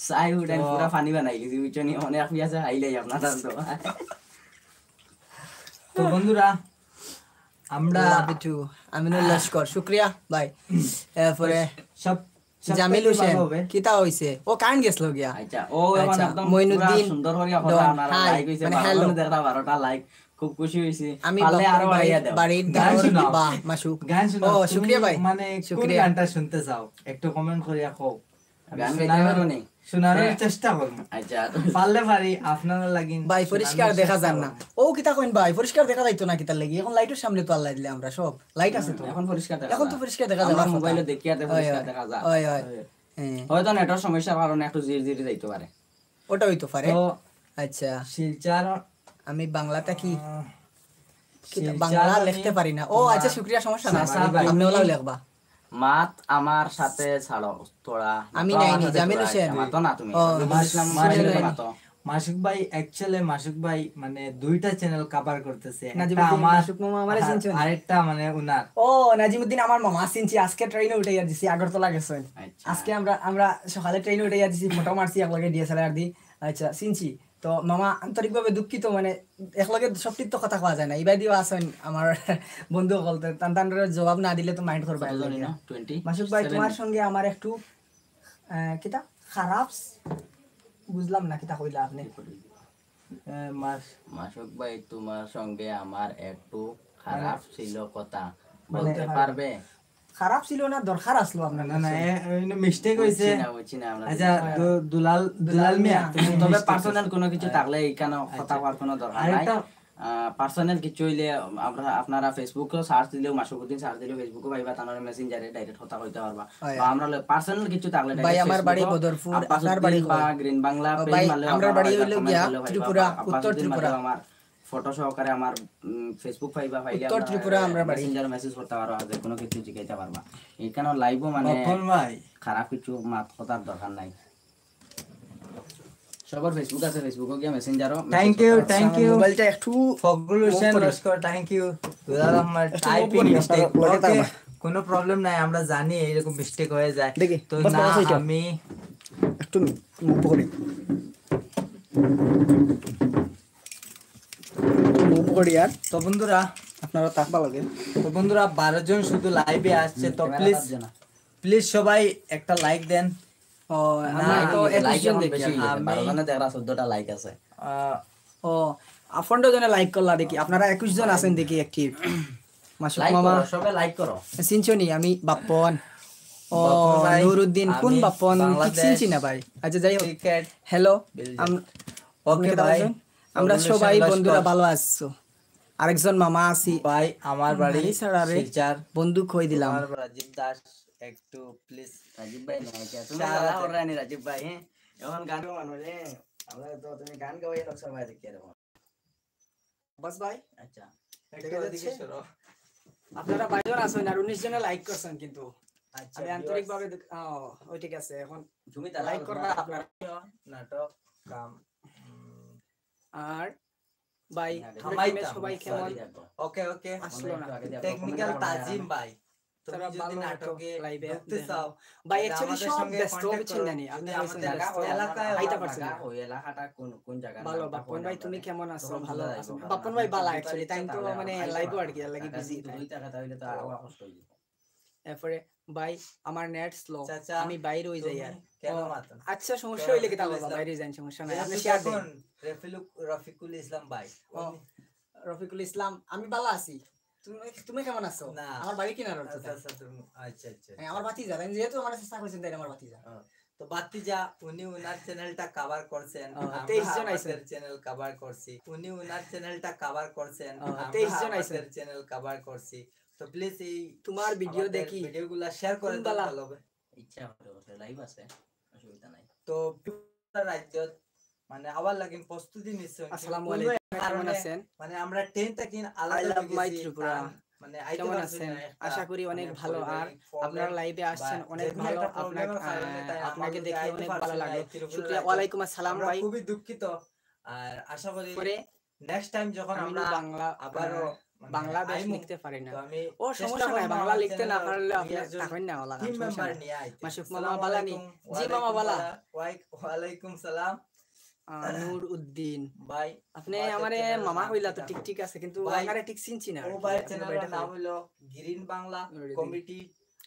Sai wooden পুরা ফানি বানাই লিছি বুঝছনি অনেক আপনি আছে হাইলাই আপনারা তো তো বন্ধুরা আমরা আমিনুল লস্কর শুকরিয়া ভাই এরপরে জামিল হোসেন কিতা হইছে ও কান গেছলো গিয়া আচ্ছা ও এখন আচ্ছা, একদম মইনুদ্দিন পুরা সুন্দর করে কথা ডন, আপনারা হাই, লাইক হইছে মানে ভালো hello। দেখরা 12টা লাইক খুব খুশি হইছি আমি পারলে আরো বাড়াইয়া দাও বাড়ির গান দাওর শোনাও। বা মাসুক গান শোনাও ও তুমি শুক্রিয়া ভাই মানে কোন শুক্রিয়া গানটা শুনতে চাও একটু কমেন্ট করিয়া কও গান গাইতে পারো নি শোনানোর চেষ্টা করব আচ্ছা পারলে পারি আপনারা লাগিন ভাই পরিষ্কার দেখা যান না ও কিতা কইন ভাই পরিষ্কার দেখা যাইতো না কিতা লাগি এখন লাইটের সামনে তো আল্লাহ দিলে আমরা সব লাইট আছে তো এখন পরিষ্কার দেখা এখন তো যায়। পরিষ্কার দেখা যায় আমার মোবাইলে দেখিয়াতে পরিষ্কার দেখা যায় ওই ওই হ্যাঁ হয়তো নেটওয়ার্ক সমস্যার কারণে একটু জির জিরে যাইতে পারে ওটা হইতো পারে তো আচ্ছা শিলচর আমি বাংলাটা কি শিলচর বাংলা আমি লিখতে পারি না ও আচ্ছা শুক্রিয়া সমস্যা না চাচা ভাই। আপনি ওলাও লিখবা মাত আমার সাথে ছাড়ো তোরা আমি মাতো আমার নাইনি, সাথে জামিল তোরা হোসেন। একটা, মাতো না তুমি ও, রবিউল ইসলাম মাসুক চ্যানেলে ভাই। মাতো। মাসুক ভাই অ্যাকচুয়ালি মাসুক ভাই মানে দুইটা চ্যানেল কভার করতেছে একটা নাজিমুদ্দিন, আমার মাসুক মামা আমারে চিনছেন? আরেকটা মানে উনার ও নাজিমুদ্দিন আমার মামা চিনছি আজকে ট্রেনে উঠে দিছি আগরতলা গেছেন আচ্ছা। আজকে আমরা সকালে ট্রেনে উঠে দিছি ফটো মারছি একলগে ডিএসএলআর দি আচ্ছা চিনছি তো মামা আন্তরিকভাবে দুঃখিত মানে একলগে সবটির তো কথা কোয়া যায় না এবার দিও আসেন আমার বন্ধু বলতে তান জবাব না দিলে তো মাইন্ড করবে কত জানি না 20 মাসুক ভাই তোমার সঙ্গে আমার একটু কিতা খারাপ বুঝলাম না কিতা কইলা আপনি মাস মাসুক ভাই তোমার সঙ্গে আমার একটু খারাপ ছিল কথা মানে বলতে পারবে খারাপ ছিল না দরকার আসলো আপনার না না মিস্টেক হইছে বুঝছি না আমরা আচ্ছা দুলাল দুলাল মিয়া তুমি তবে mistake পার্সোনাল কোনো কিছু থাকলে এখানে কথা হওয়ার কোনো দরকার নাই আরেকটা পার্সোনাল কিছু হইলে আমরা আপনারা ফেসবুকে সার্চ দিলেও মাসুকুদ্দিন সার্চ দিলেও ফেসবুকে পাইবা তানোর মেসেঞ্জারে ডাইরেক্ট কথা কইতে পারবা হয়। বা আমরা পার্সোনাল কিছু থাকলে ভাই, আমার বাড়ি বদরপুর, আপনার বাড়ি বা কই? গ্রিন বাংলা পেজ ভাই, মারলে আমরার বাড়ি হইলো গিয়া ত্রিপুরা, উত্তর ত্রিপুরা। আমার ফটো সহকারে আমার ফেসবুক পাইবা পাইলে উত্তর ত্রিপুরা আমরা বাড়ি। মেসেঞ্জার মেসেজ করতে পারবা যে কোনো কিছু জিজ্ঞাসা পারবা এখানে লাইভও মানে তপন ভাই খারাপ কিছু মাত কথার দরকার নাই সবার ফেসবুক আছে ফেসবুকে গিয়ে মেসেঞ্জারও থ্যাংক ইউ মোবাইলটা একটু ফখরুল হোসেন করে। লস্কর থ্যাংক ইউ দুলাল আহমদ একটু টাইপিং মনে মিস্টেক আপনারা লগে থাকবা। কোনো প্রবলেম নাই আমরা জানি এরকম মিস্টেক হয়ে যায় দেখি, তো বাস না বাস হইতো। আমি একটু মুভ করি মুভ করি আর তো বন্ধুরা আপনারা তাকবা লাগে তো বন্ধুরা 12 জন শুধু লাইভে আসছে তো ক্যামেরা প্লিজ কাটছে না। প্লিজ সবাই একটা লাইক দেন ও আমরা তো লাইক 21 জন এখন দেখি বেশি হয়ে গেছে, আমি- 12 জনে দেখরা 14টা লাইক আছে আহ, ও আপনারা জনে লাইক করলা দেখি আপনারা 21 জন আছেন দেখি অ্যাক্টিভ মাসুক লাইক মামা করো সবাই লাইক করো চিনছনি আমি বাপ্পন ও বাপ্পন ভাই, নুরুদ্দিন কোন আমি বাপ্পন ঠিক বাংলাদেশ চিনছি না ভাই আচ্ছা যাই হোক ক্রিকেট হ্যালো বেলজিয়াম। ওকে ভাই আমরা Congratulations, সবাই লস্কর। বন্ধুরা ভালো আছো আরেকজন মামা আছি ভাই আমার বাড়ি ভাই ছাড়া রে। শিলচর বন্ধু কই দিলাম আমার রাজীব দাস একটু প্লিজ রাজীব ভাই না আচ্ছা তুমি শালা গালা দে। ওর রানি রাজীব ভাই হ্যাঁ এখন গান গাও মানুষ হ্যাঁ আমরা তো তুমি গান গাওয়াই লোক সবাই দেখি এরকম বাস ভাই আচ্ছা একটু ওদিকে সরো আপনারা 22 জন আছেন আর 19 জনে লাইক করছেন কিন্তু আচ্ছা আমি আন্তরিকভাবে ওই ঠিক আছে এখন তুমি তা লাইক করবা আপনারা নাটক কাম আর ভাই থামাইতাম, আমরা সবাই কেমন ওকে ওকে আসলো না টেকনিক্যাল তাজিম ভাই তুমি তারা যদি ভালো নাটকে লাইভে ঢুকতে চাও ভাই তাহলে অ্যাকচুয়ালি আমাদের সব সঙ্গে ব্যস্ত contact হচ্ছেন করো। জানি যদি আপনি আমাদের হয়েছেন ব্যস্ত। এলাকায় আইতা পারছেন না। ওই এলাকাটা কোন কোন জায়গা ভালো বাপ্পন ভাই তুমি কেমন আছো ভালো আছো বাপ্পন ভাই ভালো অ্যাকচুয়ালি তাই তো মানে লাইভও আর কি লাগি বিজি দুই টাকা তাহলে তো আরো কষ্ট হয়ে যেত এরপরে ভাই আমার নেট স্লো চাচা, আমি বাইরে হই যাই আর তুমি কেন ও, মাতান? আচ্ছা সমস্যা হইলে কি তাহলে বাইরে যান সমস্যা নাই আপনি শেয়ার দেন রফিকুল ইসলাম ভাই ও, রফিকুল ইসলাম আমি ভালো আছি তুমি তুমি কেমন আছো না। আমার বাড়ি কিনার আচ্ছা আচ্ছা তুমি আচ্ছা আচ্ছা আমার ভাতিজা তাই যেহেতু আমার চেষ্টা করছেন তাই আমার ভাতিজা তো বাতিজা উনি উনার চ্যানেলটা কভার করছেন ও, আমরা 23 জন আইছেন। আমাদের চ্যানেল কভার করছি উনি উনার চ্যানেলটা কভার করছেন ও, আমরা 23 জন আইছেন। আমাদের চ্যানেল কভার করছি তো প্লিজ এই তোমার ভিডিও দেখি ভিডিওগুলো শেয়ার করে কোন দাও বালা? ভালো হবে ইচ্ছা হতে লাইভ আছে অসুবিধা নাই তো বিভিন্ন রাজ্যত মানে আবার লাগিন প্রস্তুতি নিচ্ছে আসসালামু আলাইকুম কেমন আছেন মানে আমরা 10 থেকে I আলাদা love হয়ে my গেছি, ত্রিপুরা। তার মানে আইতে কেমন পারছি আছেন না একটা, আশা করি অনেক মানে ভালো আর পারিবারিক problem আপনারা লাইভে আসছেন বা অনেক যেকোনো ভালো একটা problem এর কারণে তাই আপনাকে আমাদের দেখে আইতে অনেক পারছি ভালো না, লাগলো ত্রিপুরা শুকরিয়া রাজ্যে। ওয়ালাইকুম আসসালাম আমরা ভাই খুবই দুঃখিত আর আশা করি পরে নেক্সট টাইম যখন আমি আমরা বাংলা আবারও মানে বাংলাদেশ আইমু, লিখতে পারি না তো আমি ও চেষ্টা সমস্যা নাই করবো বাংলা আমার লিখতে না চ্যানেলে পারলে আপনি একজন তখন না ওলা টিম সমস্যা মেম্বার নাই নিয়ে আইতে মাসুক মামা আসসালামু বালা নি আলাইকুম, জি মামা বালা ওয়ালাইকুম সালাম নূর উদ্দিন ভাই আপনি আমাদের আমারে চ্যানেলের মামা নাম কইলা তো কিতা? ঠিক ঠিক আছে কিন্তু ভাই, আমারে ঠিক চিনছি না আর ও কি। ভাই আপনার চ্যানেলের বাড়িটা নাম কই? হলো green Bangla Nuruddin. Committee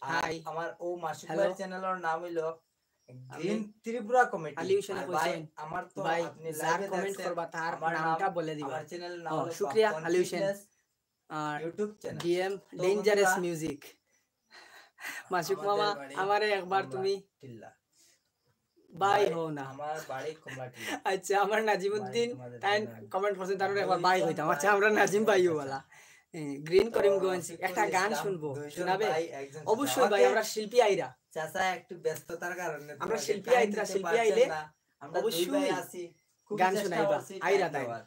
hi আমার ও মাসুদ Hello. ভাই চ্যানেলের নাম হইলো গ্রিন ত্রিপুরা কমিটি আলিউশন ভাই কইছেন আমার তো ভাই আপনি যার লাইভে কমেন্ট দেখছেন করবা তার আমার নামটা বলে দিবা আমার চ্যানেলের নাম ও, হলো শুকরিয়া, পাপন আলিউশন। ফিটনেস আর ইউটিউব চ্যানেল ডিএম তো ডেঞ্জারাস বন্ধুরা, মিউজিক মাসুক আমাদের মামা বাড়ি আমারে একবার কমলা তুমি টিল্লা। বাই হও না আমার বাড়ি কমলা টিল্লা। আচ্ছা আমার নাজিমউদ্দিন বাই তোমাদের তাই জন্য। কমেন্ট করছেন তার একবার বাই দুইজন হইতাম ভাই, আচ্ছা আমরা নাজিম একজন ভাইও চাচা। বলা গ্রিন করিমগঞ্জ রফিকুল একটা গান ইসলাম, শুনবো দুইজন শোনাবে ভাই, একজন চাচা। অবশ্যই ভাই আমাকে আমরা শিল্পী আইরা চাচা একটু ব্যস্ততার কারণে আমরা তোমাকে শিল্পী time আইতরা, দিতে শিল্পী পারছেন আইলে না। আমরা দুই অবশ্যই ভাই আছি, খুবই গান চেষ্টা শোনাইবা, করছি time আইরা তাই। দেওয়ার।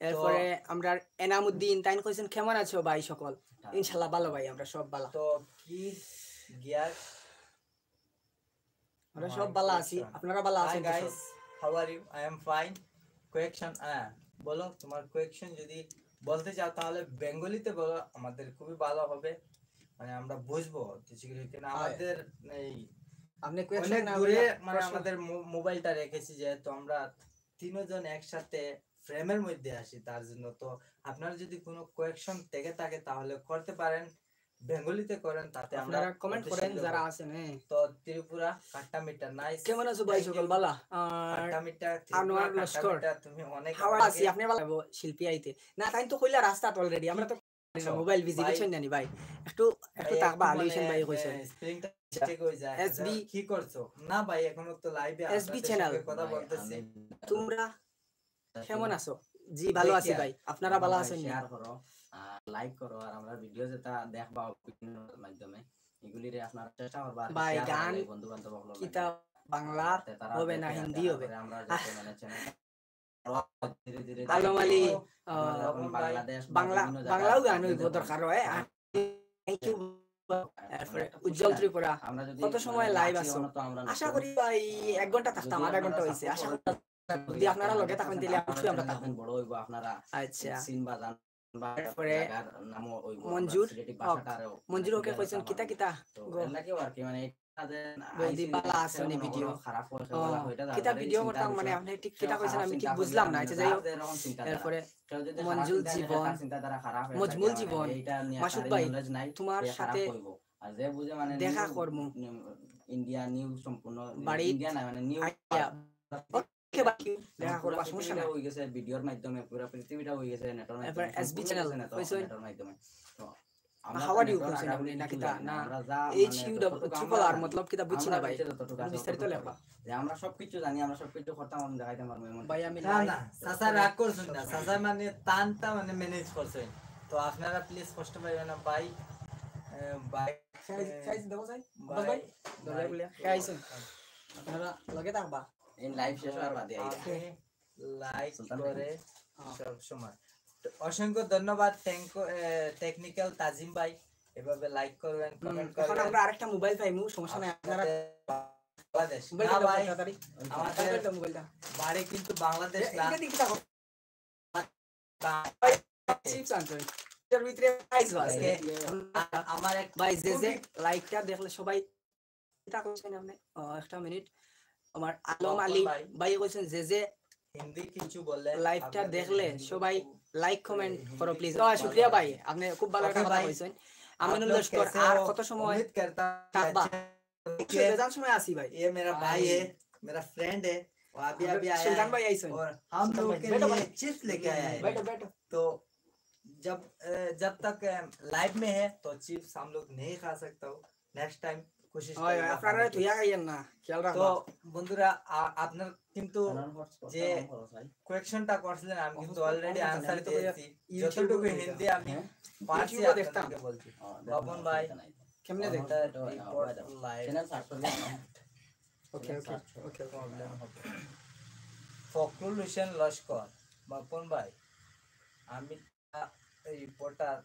এরপরে আমরা এনামুদ্দিন তাই কইছেন কেমন আছো ভাই সকল ইনশাআল্লাহ ভালো ভাই আমরা সব ভালো তো কি গিয়ার আমরা সব ভালো আছি আপনারা ভালো Hi আছেন তো সব? guys, how are you? I am fine. Question বলো তোমার কোয়েকশন যদি বলতে চাও তাহলে বেঙ্গলিতে বলো, আমাদের খুবই ভালো হবে, মানে আমরা বুঝবো কিন্তু আমাদের এই আপনি অনেক কোয়েশ্চেন না দূরে বলে মানে প্রশ্ন- আমাদের মোবাইলটা রেখেছি যেহেতু আমরা তিনজন একসাথে ফ্রেমের মধ্যে আসি, তার জন্য তো আপনারা যদি কোনো কোয়েকশন থেকে থাকে তাহলে করতে পারেন, বেঙ্গলিতে করেন, তাতে আমরা আপনারা কমেন্ট অতি করেন শীঘ্র যারা করব। আছেন হ্যাঁ তো ত্রিপুরা কাট্টা মিটার নাইস, কেমন আছো ভাই সকল ভালো আর কাট্টা মিটার আনোয়ার ত্রিপুরা কাট্টা লস্কর। মিটার তুমি অনেক হাওয়া আমাকে- আছি আপনি ভালো শিল্পী আইতে না তাই তো কইলা রাস্তা অলরেডি আমরা তো মোবাইল বিজি ভাই- করছেন জানি ভাই একটু একটু তাকবা আলিউশন ভাই কইছেন স্প্রিংটা ঠিক হয়ে যায়। SB কি করছো? না ভাই এখনো তো লাইভে SB চ্যানেল কথা বলতেছি। তোমরা কেমন আছো জি ভালো আছি ভাই আপনারা ভালো আছেন নি? শেয়ার করো আর লাইক করো আর আমরা ভিডিও যেটা দেখবা বিভিন্ন মাধ্যমে এগুলিরে আপনারা চেষ্টা করবা ভাই, গান বন্ধু বান্ধব কিতা বাংলা হবে না হিন্দি হবে আমরা যাতে মানে চ্যানেল ধীরে ধীরে আলম আলী আমরা যখন বাংলাদেশ বা বাংলা বিভিন্ন জায়গায় বাংলাও গান আমরা হইব যখন- দরকার হয় থ্যাংক ইউ তারপরে উজ্জ্বল ত্রিপুরা আমরা যদি কত সময় মানে লাইভ আছি, আছো? তো আমরা আশা নতুন। করি ভাই 1 ঘন্টা থাকতাম যদি আধা ঘন্টা আপনারা হইছে আশা support করি যদি আপনারা লগে থাকেন তাহলে অবশ্যই আমরা থাকবো বড় হইব আপনারা আচ্ছা সিন বা গান বা তারপরে জায়গার নামও হইব মঞ্জুর, সিলেটি ভাষাটারও মঞ্জুর ওকে কইছেন কিতা কিতা তো গো এর লাগেও আর কি মানে এটা যে বৌদি আইসি বালা দেখে আছে নি মনে ভিডিও করো খারাপ হয়েছে ও, বলা হইটা কিতা তারপরে ভিডিও চিন্তার করতাম মানে বিষয়। আপনি ঠিক কেউ কিতা কইছেন খারাপ আমি ঠিক চিন্তা বুঝলাম করলে না মানে আচ্ছা যাই হোক যার যেরকম চিন্তাধারা। এরপরে কেউ যদি মঞ্জুল খারাপ চিন্তা জীবন, তার চিন্তাধারা খারাপ হয়ে মজমুল থাকে, জীবন, মানে এইটা নিয়ে মাসুদ তার ভাই, knowledge নাই, তোমার সে খারাপ সাথে হইব। আর যে বুঝে মানে দেখা new, করমু। ইন্ডিয়া নিউ সম্পূর্ণ বাড়িত ইন্ডিয়া না মানে নিউ আইয়া ওকে বাকি দেখা পুরা করবা সমস্যা পৃথিবীটা নাই হয়ে গেছে ভিডিওর মাধ্যমে, পুরা পৃথিবীটা হয়ে গেছে নেটের এরপর মাধ্যমে, SB সম্পূর্ণ চ্যানেল গেছে নেটের কইছেন? মাধ্যমে। তো আমরা হাওয়া তো ডিউ নেটওয়ার্ক কইছেন আপনি আগামী না কিছু কিতা জানি না আমরা যা এইচ মানে ইউ যতটুকু ট্রিপল আমরা আর জানি, মতলব কিতা বুঝছি না আমরা ভাই বেঁচে যতটুকু আছে বিস্তারিত ততটুকু লেখবা করি। যে আমরা সবকিছু জানি, আমরা সবকিছু করতাম, আমরা দেখাইতে পারবো এমন ভাই আমি না না চাচা রাগ করছেন না, চাচা মানে টানটা মানে ম্যানেজ করছেন, তো আপনারা প্লিজ কষ্ট পাইবেন না ভাই। ভাই সাইজ দেবো চাই ভাই, ভাই দরজা খুলে আইছেন আপনারা লগে থাকবা এই লাইভ শেষ হওয়ার বাদে আইরা। আপনি লাইক সুলতান করে হ্যাঁ। সব সময় অসংখ্য ধন্যবাদ টেকনিক্যাল তাজিম ভাই, এভাবে লাইক করবেন, কমেন্ট এখন করবেন। আমরা আরেকটা মোবাইল পাইমু সমস্যা নাই আপনারা বাংলাদেশ না মোবাইলটা ভাই, তাড়াতাড়ি আমাদের মোবাইলটা বাড়ি কিন্তু বাংলাদেশ না, এটা দিকে তাকো চিপস আনছেন এর ভিতরে প্রাইস আছে আমার এক ভাই যে লাইকটা দেখলে সবাই এটা কইছেন আপনি একটা মিনিট আমার আলম আলী ভাই কইছেন যে হিন্দি কিছু বললে লাইভটা আপনাদের দেখলে হিন্দি সবাই খুব- লাইক কমেন্ট হিন্দি করো খুব প্লিজ ভালো শুকরিয়া লাগে। ভাই আপনি খুব ভালো একটা Okay কথা ভাই, কইছেন आप আমিনুল लोग লস্কর कैसे আর हो? কত সময় उम्मीद करता हूं कि থাকবা अच्छे বেজান সময় আসি ভাই ये मेरा भाई है, मेरा फ्रेंड है, वो अभी अभी आया सुल्तान है भाई आइसन। और हम सुल्तान लोग भाई, के बैठो लिए भाई। चिप्स लेके आया है। बैठो बैठो तो जब तक लाइव में है तो चिप्स हम लोग नहीं खा सकता हूँ, नेक्स्ट टाइम कोशिश ওই करेंगे আপনারা खाने की। তুইয়া গাইয়েন না খেয়াল তো রাখবা বন্ধুরা আপনার কিন্তু যে কোয়েকশনটা করছিলেন আমি কিন্তু অলরেডি আনসার দিয়েছি, যতটুকু হিন্দি আমি পারছি ইউটিউবে দেখতাম। আপনাদেরকে বলছি। বাপন ভাই কেমনে দেখ লাইভ চ্যানেল সার্চ করলে ওকে ওকে ওকে প্রবলেম হবে। ফখরুল হোসেন লস্কর, বাপন ভাই আমি রিপোর্টার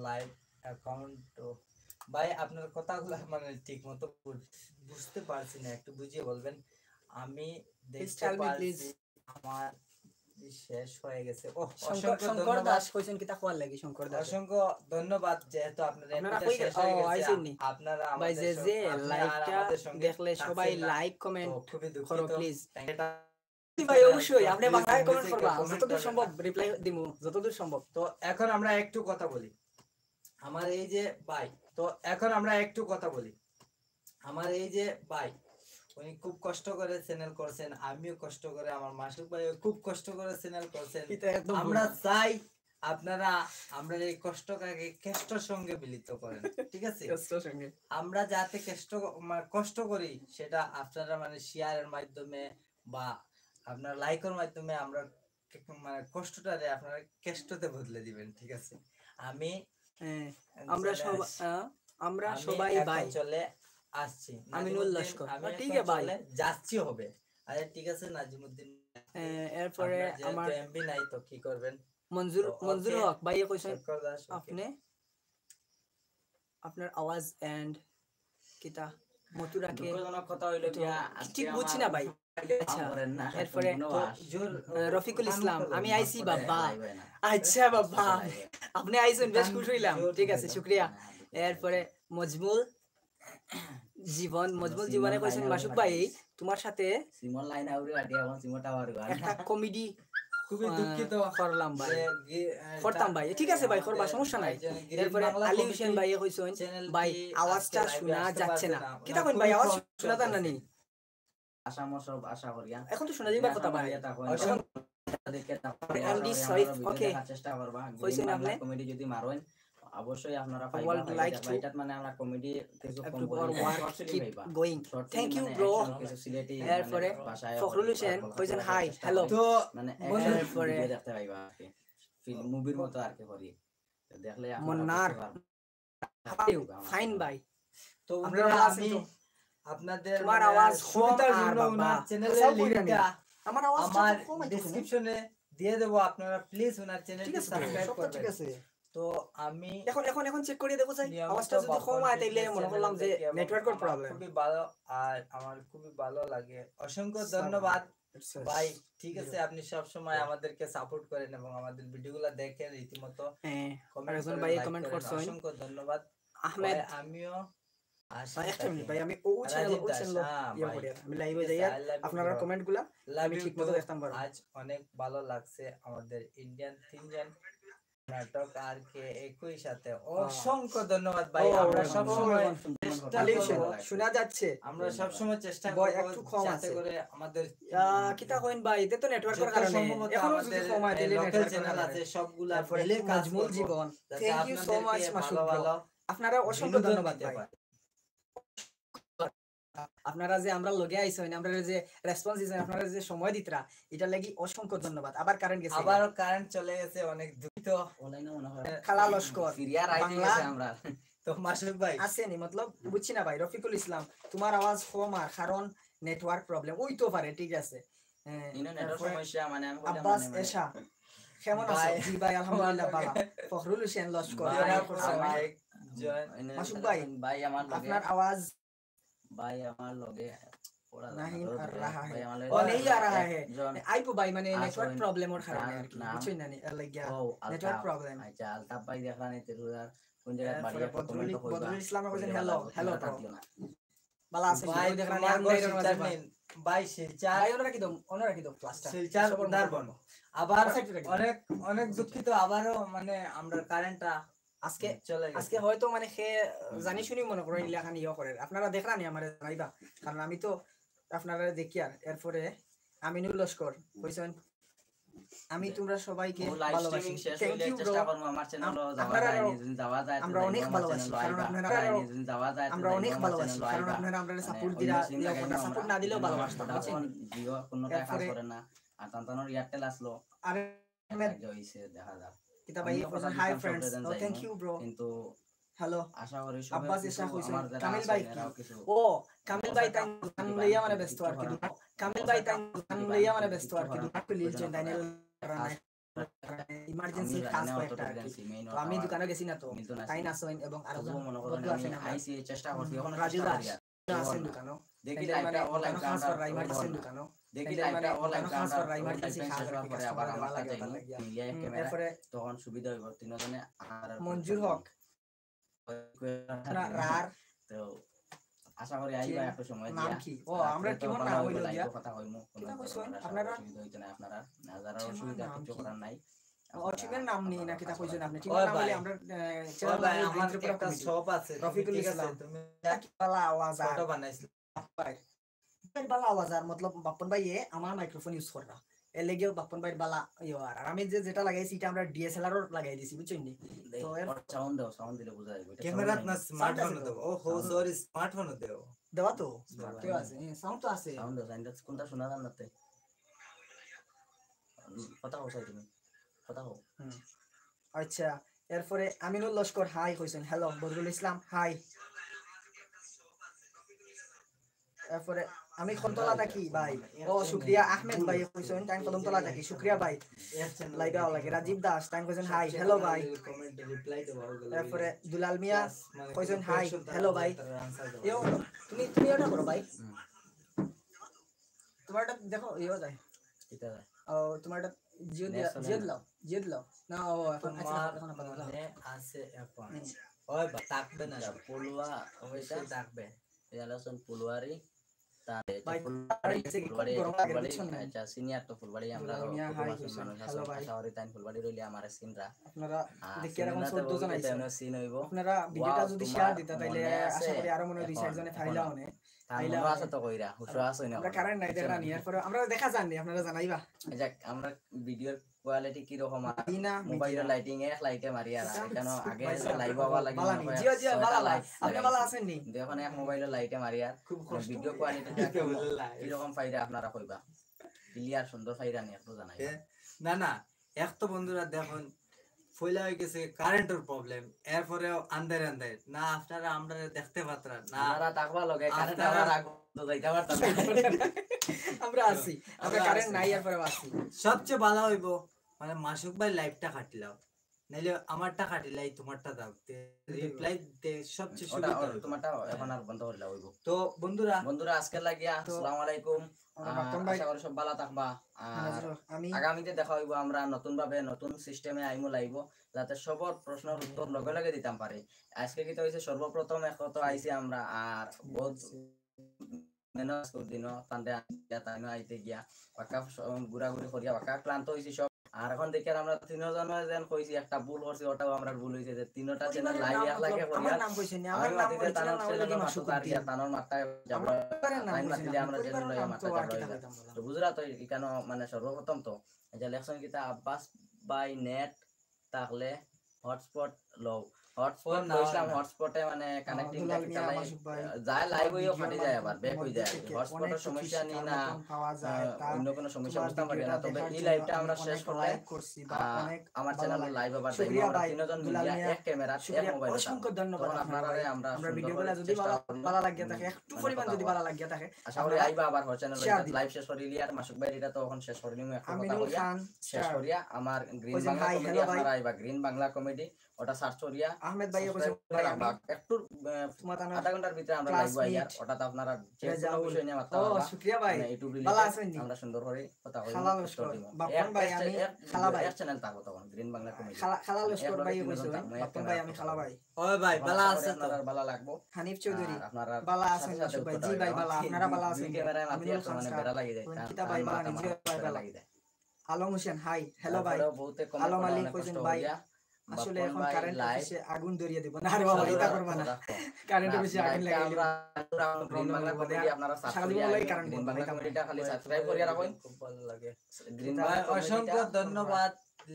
লাইভ অ্যাকাউন্ট ভাই আপনার কথাগুলো মানে ঠিক মতো বুঝতে পারছি না, একটু বুঝিয়ে বলবেন। আমি দেখতে tell me, পারছি please. আমার শেষ হয়ে গেছে। শঙ্কর অসংখ্য শঙ্কর ধন্যবাদ, দাস কইছেন কিতা কোয়ার লাগি শঙ্কর দাস অসংখ্য ধন্যবাদ যেহেতু আপনাদের আপনারা এপিটা কই শেষ গে- হয়ে ও, গেছে। আইসেননি। আপনারা ভাই আমাদের যে যে আপনি আর লাইভটা আমাদের সঙ্গে দেখলে সবাই থাকছেন না। লাইক তো কমেন্ট খুবই দুঃখিত। করো প্লিজ এটা- ভাই অবশ্যই আপনি Please বাংলায় কমেন্ট ইংরেজিতে করবা comment যতদূর করবেন সম্ভব না। রিপ্লাই দিমু যতদূর সম্ভব তো এখন আমরা একটু কথা বলি। আমার এই যে ভাই, তো এখন আমরা একটু কথা বলি। আমার এই যে ভাই, উনি খুব কষ্ট করে চ্যানেল করছেন, আমিও কষ্ট করে, আমার মাসুক ভাই খুব কষ্ট করে চ্যানেল করছেন। এটা একদম আমরা চাই আপনারা আমরা এই কষ্টটাকে কষ্টের সঙ্গে মিলিত করেন, ঠিক আছে? সঙ্গে আমরা যাতে কষ্ট করি সেটা আপনারা মানে শেয়ারের মাধ্যমে বা আপনার লাইকের মাধ্যমে আমরা মানে কষ্টটারে আপনারা কষ্টতে বদলে দিবেন, ঠিক আছে? আমি আমরা সবাই ভাই চলে আসছি, আমিনুল লস্কর, আমি ঠিক এখন আছে ভাই, চলে যাচ্ছি হবে। আরে ঠিক আছে নাজিমুদ্দিন, এরপরে আমার এমবি নাই তো কি করবেন? মঞ্জুর হক ভাই কইছেন সরকার দাস, আপনি আপনার আওয়াজ এন্ড কিতা মতুরাকে দুঃখজনক কথা হইলো গিয়া ঠিক বুঝছি না ভাই। আচ্ছা এরপরে রফিকুল ইসলাম, আমি আইছি বাবা। আচ্ছা বাবা, আপনি আইছেন, বেশ খুশি হইলাম, ঠিক আছে, শুকরিয়া। এরপরে মজমুল জীবনে কইছেন মাসুক ভাই তোমার সাথে সিমন লাইন আউরে আটি এখন সিমন টাওয়ার একটা কমেডি খুবই দুঃখিত করলাম ভাই, করতাম ভাই, ঠিক আছে ভাই, করবা, সমস্যা নাই। এরপরে আলী হোসেন ভাই কইছেন ভাই আওয়াজটা শোনা যাচ্ছে না, কিতা কইন ভাই, আওয়াজ শোনা যান না নি? আশা মর সব আশা করিয়া এখন তো শোনা যাইবার কথা ভাই। এমডি সৈফ ওকে চেষ্টা করবা কইছেন আপনি কমেডি যদি মারোন অবশ্যই আপনারা would পাইবা like to বাইটাত মানে আমরা কমেডি কিছু কম to করি our work keep going. Thank you bro. কিছু সিলেটি এরপরে ফখরুল হোসেন কইছেন হাই হ্যালো, তো মানে এরপরে ভিডিও দেখতে পাইবা আর কি, ফিল্ম মুভির মতো আর কি করি, তো দেখলে মন্নার ফাইন ভাই। তো আমরা আমি আপনাদের তোমার আওয়াজ সুবিধার কম আর জন্য বাবা, ওনার চ্যানেলের সব লিংকটা আমার আওয়াজ আমার কম আছে ডেসক্রিপশনে দিয়ে দেব, আপনারা প্লিজ ওনার চ্যানেলটি সাবস্ক্রাইব ঠিক করবেন। আছে। তো আমি এখন চেক করে দেখো চাই আওয়াজটা যদি কম হয় তাইলে মনে করলাম যে নেটওয়ার্কের প্রবলেম। খুবই ভালো, আর আমার খুবই ভালো লাগে, অসংখ্য ধন্যবাদ ভাই, ঠিক আছে? আপনি সব সময় আমাদেরকে সাপোর্ট করেন এবং আমাদের ভিডিওগুলো দেখেন রীতিমতো, আরেকজন ভাই কমেন্ট করছেন, অসংখ্য ধন্যবাদ আহমেদ। আমিও একটা মিনিট ভাই, আমি ও চ্যানেল ইয়া করি, আমি লাইভে যাই, আপনারা কমেন্টগুলো আমি ঠিকমতো দেখতাম পারবো। আজ অনেক ভালো লাগছে আমাদের ইন্ডিয়ান তিনজন নাটক আর কে একই সাথে, অসংখ্য ধন্যবাদ ভাই। আমরা সব সময় শোনা যাচ্ছে, আমরা সব সময় চেষ্টা বয় করব একটু কম যাতে আছে করে আমাদের কিতা কইন ভাই, এতে তো নেটওয়ার্কের কারণে এখনো যদি কম হয় তাইলে লোকাল চ্যানেল আছে সবগুলা মিলে কাজ মজমুল করব। জীবন, যাতে থ্যাংক ইউ সো মাচ আপনাদেরকে মাসুদ ভালো ব্রো, আপনারা অসংখ্য বিনোদন ধন্যবাদ দিতে ভাই। পারি। আপনারা যে আমরা লগে আইছেন, আমরা যে রেসপন্স দিছেন, আপনারা যে সময় দিতরা, এটা লাগি অসংখ্য ধন্যবাদ। আবার কারেন্ট গেছে, আবার কারেন্ট চলে গেছে, অনেক দুঃখিত। অনলাইনে মনে হয় খালা লস্কর সিরিয়ার আইতে বাংলা গেছে আমরা, তো মাসুক ভাই আসেনি, মতলব বুঝছি না ভাই। রফিকুল ইসলাম তোমার আওয়াজ কম আর কারণ নেটওয়ার্ক প্রবলেম, ওই তো পারে, ঠিক আছে। ইন্টারনেটের সমস্যা, মানে আমি আব্বাস এশা কেমন আছো? জি ভাই আলহামদুলিল্লাহ ভালো। ফখরুল হোসেন লস্কর মাসুক ভাই, ভাই আমার লগে আপনার আওয়াজ ভাই আমার লগে नहीं आ रहा है भाई और नहीं आ रहा है जॉन आइपो भाई माने आ नेटवर्क सोइन प्रॉब्लम और खराब है नाम बुझछिन ना लग गया ओ नेटवर्क प्रॉब्लम अच्छा अल्ताफ भाई देखला नहीं तेरे यार কোন জায়গায় বাড়ি একটা बदरुल কমেন্ট কইবা बदरुल इस्लाम को हेलो हेलो থাকলো না বালা আছে ভাই ওই দেখরা তোমার আমি ঘর বাইরের মাঝে শিলচর নেই ভাই, শিলচর ভাই ওনারা কি দো ক্লাসটা শিলচর দারবন। আবার অনেক অনেক দুঃখিত, আবারও মানে আমরা কারেন্টটা আজকে চলে গেছে। আজকে হয়তো মানে সে জানি শুনি মনে করেন ইলাখানি ইয়া করে, আপনারা দেখরা নি আমারে জানাইবা, কারণ আমি তো আপনারা দেখি। আর এরপরে আমিনুল লস্কর কইছেন আমি তোমরা সবাইকে লাইভ ভালোবাসি, স্ট্রিমিং শেষ থ্যাংক হইলে ইউ ব্রো। চেষ্টা করব আমার চ্যানেলও যাওয়া আপনারা যায় নি, যদি যাওয়া যায় আমরা অনেক ভালোবাসি, কারণ আপনারা যদি যাওয়া যায় আমরা অনেক ভালোবাসি, কারণ আপনারা আমরা সাপোর্ট দিরা সাপোর্ট না দিলেও ভালোবাসতাম, বুঝছেন? জিও কোনটা কাজ করে না, আর তানতানোর এয়ারটেল আসলো আর হইছে দেখা যাক কিতা ভাই hi friends, thank you bro, কিন্তু হ্যালো আশা করি আব্বাস এসা কইছেন আমার যারা কামিল ভাই এরাও কিছু ও কামিল ভাই তাই গান লইয়া মানে ব্যস্ত আর কি, কামিল ভাই তাই গান লইয়া মানে ব্যস্ত আর কি, একটু লিলছেন ডাইনাল ইমার্জেন্সি কাজ কয়েকটা আর কি। তো আমি দোকানে গেছি না, তো তাই না সইন এবং আরেকজন বন্ধু আছে না আইসি চেষ্টা করছি এখন রাজু দাস চেষ্টা আছেন দোকানে, দেখি লাইভটা অল লাইভ কাজ করা ইমার্জেন্সি দোকানে, দেখি লাইভটা অল লাইভ কাজ করা ইমার্জেন্সি কাজ করা পরে আবার আমার কাছে মিলিয়ে ক্যামেরা এরপরে তখন সুবিধা হইব তিনজনে। আর মঞ্জুর হক না রার তো আশা করি আইবা একটু সময় নাম দিয়া। কি? ও আমরা কেমন নাম হইলো দিয়া কথা হইমু কিটা কইছেন আপনারা আপনারা অসুবিধা হইতো না, আপনারা না যারা অসুবিধা কিছু করার নাই। অচিনের নাম নেই না কিতা কইছেন আপনি ঠিক ওই নাম ভাই। বলে আমরা ওই চ্যানেল ভাই, নাম আমার ত্রিপুরা একটা কমিটি শপ আছে, রফিকুল ঠিক আছে, ইসলাম তুমি কি বালা আওয়াজ আর ছোট বানাইছিল। ভাই বালা আওয়াজ আর মতলব বাপন ভাই আমার মাইক্রোফোন ইউজ করা এর লেগে বাপন ভাই বালা আর আমি যেটা লাগাইছি এটা আমরা ডিএসএলআর লাগাই দিছি বুঝছেন নি তো এর সাউন্ড দাও, সাউন্ড দিলে বোঝা যাবে ক্যামেরা না স্মার্টফোন দেও। ও হো সরি, স্মার্টফোন দেও। দেওয়া তো ঠিক আছে সাউন্ড তো আছে সাউন্ড দাও, সাউন্ড কোনটা শোনা যান নাতে কথা হও সাই তুমি কথা হও। আচ্ছা এরপরে আমিনুল লস্কর হাই কইছেন হ্যালো বদরুল ইসলাম হাই এরপরে আমি কদমতলা থাকি ভাই ও শুকরিয়া আহমেদ ভাই কইছেন টাইম কদমতলা থাকি শুকরিয়া ভাই লাইভে আও লাগে রাজীব দাস টাইম কইছেন হাই হ্যালো ভাই কমেন্ট রিপ্লাই দেও ওগুলো। এরপরে দুলাল মিয়া কইছেন হাই হ্যালো ভাই ইও তুমি ওটা করো ভাই তোমারটা দেখো ইও যায় এটা ও তোমারটা জিদ লাও না ও এখন এখন মানে আছে এখন। ওই বা থাকবে না, পলুয়া অবশ্যই হইতা থাকবে। এলাসন পুলুয়ারি তার ভাই, ফুলবাড়ি গরম লাগে, বুঝছেন না? আচ্ছা সিনিয়র তো ফুলবাড়ি আমরা দুলাল মিয়া, হাই কইছেন। মানুষ আছে হ্যালো ভাই। আশাবাড়ি তাই ফুলবাড়ি রইলে আমার সিনরা আপনারা দেখি এরকম 14 জন আইছে সিন হইব আপনারা ভিডিওটা যদি শেয়ার দিতা তাইলে আশা করি আরো মনে হয় 2-4 জনে ফাইলা হনে তাইলে আছে তো কইরা হুশো আছে না আমরা কারেন্ট নাই দেখা নি এরপর আমরা দেখা জানি আপনারা জানাইবা যাক আমরা ভিডিওর কোয়ালিটি কি রকম আছে দিনা মোবাইলের লাইটিং এ লাইটে মারি আর কেন আগে লাইভ হওয়া লাগে বালা নি জিও জিও বালা ভাই আপনি বালা আছেন নি দেখুন এক মোবাইলের লাইটে মারি আর খুব কষ্ট ভিডিও কোয়ালিটি কি রকম ফাইদা আপনারা কইবা ক্লিয়ার সুন্দর ফাইদা নি একটু জানাই না না, এক তো বন্ধুরা দেখুন ফইলা হয়ে গেছে কারেন্টের প্রবলেম, এরপরেও আন্ধার আন্ধার না আপনারা আমরা দেখতে পাত্রা না। আপনারা তাকবা লগে কারেন্ট আপনারা- আমার আগ তো যাইতে পারতাম না। আমরা আছি আমরা কারেন্ট নাই এরপরে আছি সবচেয়ে ভালো হইব মানে মাসুক ভাই লাইভটা কাটিলাও, নাইলে আমারটা কাটিলাই তোমারটা দাও, রিপ্লাই দে সবচেয়ে ওটা সুবিধা হইব। তোমারটা এখন আর বন্ধ হইলা হইব তো বন্ধুরা বন্ধুরা আজকে লাগিয়া আসসালামু আলাইকুম মাখন ভাই আশা করি সব ভালো থাকবা আর আমি আগামীতে দেখা হইব আমরা নতুন ভাবে নতুন সিস্টেমে আইমু লাইব যাতে সবর প্রশ্নের উত্তর লগে লগে দিতাম পারি আজকে কি হইছে সর্বপ্রথম একত আইছি আমরা আর বহুত মেহনত দিন তান্তে তাইনো আইতে গিয়া পাকা ঘুরাঘুরি করিয়া পাকা ক্লান্ত হইছি সব আর এখন দেখি আমরা তিনজনে যেন কইছি একটা ভুল করছি ওটাও আমরা ভুল হইছে যে তিনটা চ্যানেল লাইভ এক লাগে আমার করিয়া নাম কইছেন নি আমি আমার নাম মাটিতে কইছেন তানোর না চ্যানেল ওইটা মাসু মাসুক তার দিয়া তানোর মাথায় যাব নাম টাইম কইছেন মাতিলে আমরা পরিবারের চ্যানেল লইয়া নাম মাথা তো আর যাব কিতা কইতাম বলা তো বুঝরা তো এখানে মানে সর্বপ্রথম তো এই যে লেখছেন কিতা আব্বাস বাই নেট তাহলে হটস্পট লও হটস্পট না, কইছিলাম না। হটস্পটে মানে কানেক্টিং টা দুলাল কিতা মিয়া, লাই মাসুক ভাই, যায় লাইভ হইও ফাটি যায় আবার ভিডিওর ব্যাক হই যায় থেকে হটস্পটের অনেক সমস্যা কিছু নেই না পাওয়া যায় তার অন্য কোনো সমস্যা তোমার বুঝতে পারি না ভিডিওটা তবে দেখার এই জন্য লাইভটা আমি আমরা শেষ অনেক করলে লাইক করছি বা অনেক আমার ভালো চ্যানেলে লাগে। লাইভ আবার শুকরিয়া আমরা ভাই, তিনজন দুলাল মিলিয়া মিয়া, এক ক্যামেরা এক শুকরিয়া, মোবাইল অসংখ্য ধন্যবাদ তখন আপনার আপনারা ভাই। আমরা আমরা সুন্দর ভিডিওগুলো করে যদি চেষ্টা করব। ভালো লাগিয়ে থাকে একটু মানে পরিমাণ কথা যদি বলা। ভালো লাগিয়ে থাকে আশা করি আপনারা আইবা আবার চ্যানেল share দিন। লাইভ শেষ করি আর মাসুক ভাই এটা তো এখন শেষ করি নিমু একটা কথা আমিনুল কইয়া খান শেষ star, করিয়া আমার গ্রিন কইছেন বাংলা hi, কমেডি hello ভাই। আপনারা আইবা গ্রিন বাংলা কমেডি ওটা সার্চ করিয়া আহমেদ ভাই কইছেন subscribe ভাই করে আমি রাখবা। একটু তোমার তানোর আধা ঘন্টার ভিতরে আমরা লাইভ আইয়ার ওটাতে আপনারা যে কোনো রেজাউল। বিষয় নিয়ে মাথা ও মারবা শুকরিয়া ভাই মানে ইউটিউব ভালো রিলেটেড আছেন নি? আমরা সুন্দর করে কথা কই খালা লস্কর, বাপন ভাই আমি খালা ভাই। এক চ্যানেল থাকবো তখন গ্রিন বাংলা কমেডি খালা লস্কর ভাই কইছেন বাপন ভাই আমি খালা ভাই ওই ভাই বালা আছে তো। আপনারা ভালো লাগবো হানিফ চৌধুরী আর আপনারা বালা আছেন সাথে সাথে মাসুক ভাই উত্তরটা জি ভাই হইবা। বালা আপনারা বালা আছেন দুই ক্যামেরায় মাতি আমিনুল আছে খান মানে star, বেড়া লাগি যায় কিতা ভাই বালা নিজে ভাই বালা লাগি যায় আলম হোসেন হাই হ্যালো ভাই তারপরেও বহুতে comment আলম করে আলী অনেক কইছেন কষ্ট ভাই করিয়া। আসলে বাপন এখন ভাই কারেন্ট live অফিসে আগুন ধরিয়ে দেব না আরে বাবা এটা করবা না কারেন্ট অফিসে আগুন না, লাগাইলে আমরা গ্রিন বাংলা কমেডি আপনারা সারা জীবন লাগে কারণ গ্রিন বন্ধ, বাংলা এটা কমেডিটা খালি সাবস্ক্রাইব করিয়া রাখুন খুব ভালো লাগে। গ্রিন ভাই বাংলা অসংখ্য কমেডিটা ধন্যবাদ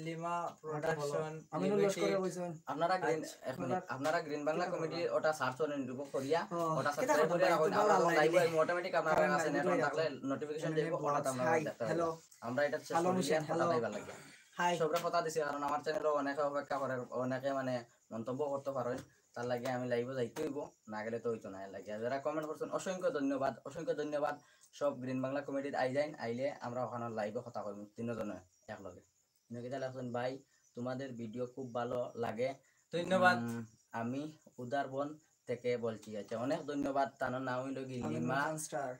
লিমা প্রোডাকশন আমিনুল লস্কর কইছেন আপনারা গ্রিন এক মিনিট আপনারা গ্রিন বাংলা কমেডি ওটা সার্চ করে নিব করিয়া ও, ওটা কেটা সাবস্ক্রাইব করবা করিয়া ভাই, রাখুন একটু আমরা ভালো লাইভ লাগবে। অটোমেটিক আপনারা কারণ কাছে নাই, নেট বুঝাই থাকলে যাচ্ছে। নোটিফিকেশন এমনি দেব blogs, ওটা আমরা hi, দেখতে hello. পারবো আমরা এটা শেষ আলম করি হোসেন, কথা hello. দিবা লাগে হাই সবরে কথা দিছি কারণ আমার চ্যানেলে অনেকে অপেক্ষা করে অনেকে মানে মন্তব্য করতে পারে তার লাগে আমি লাইভে যাইতে হইব না গেলে তো হইতো না এর লাগে যারা কমেন্ট করছেন অসংখ্য ধন্যবাদ সব গ্রিন বাংলা কমেডিত আই যাইন আইলে আমরা ওখানে লাইভে কথা কইব তিনজনে একলগে নকিতা লাগছেন ভাই তোমাদের ভিডিও খুব ভালো লাগে ধন্যবাদ। আমি উদারবন থেকে বলছি আচ্ছা অনেক ধন্যবাদ তার নাম হইল কি লিমা স্টার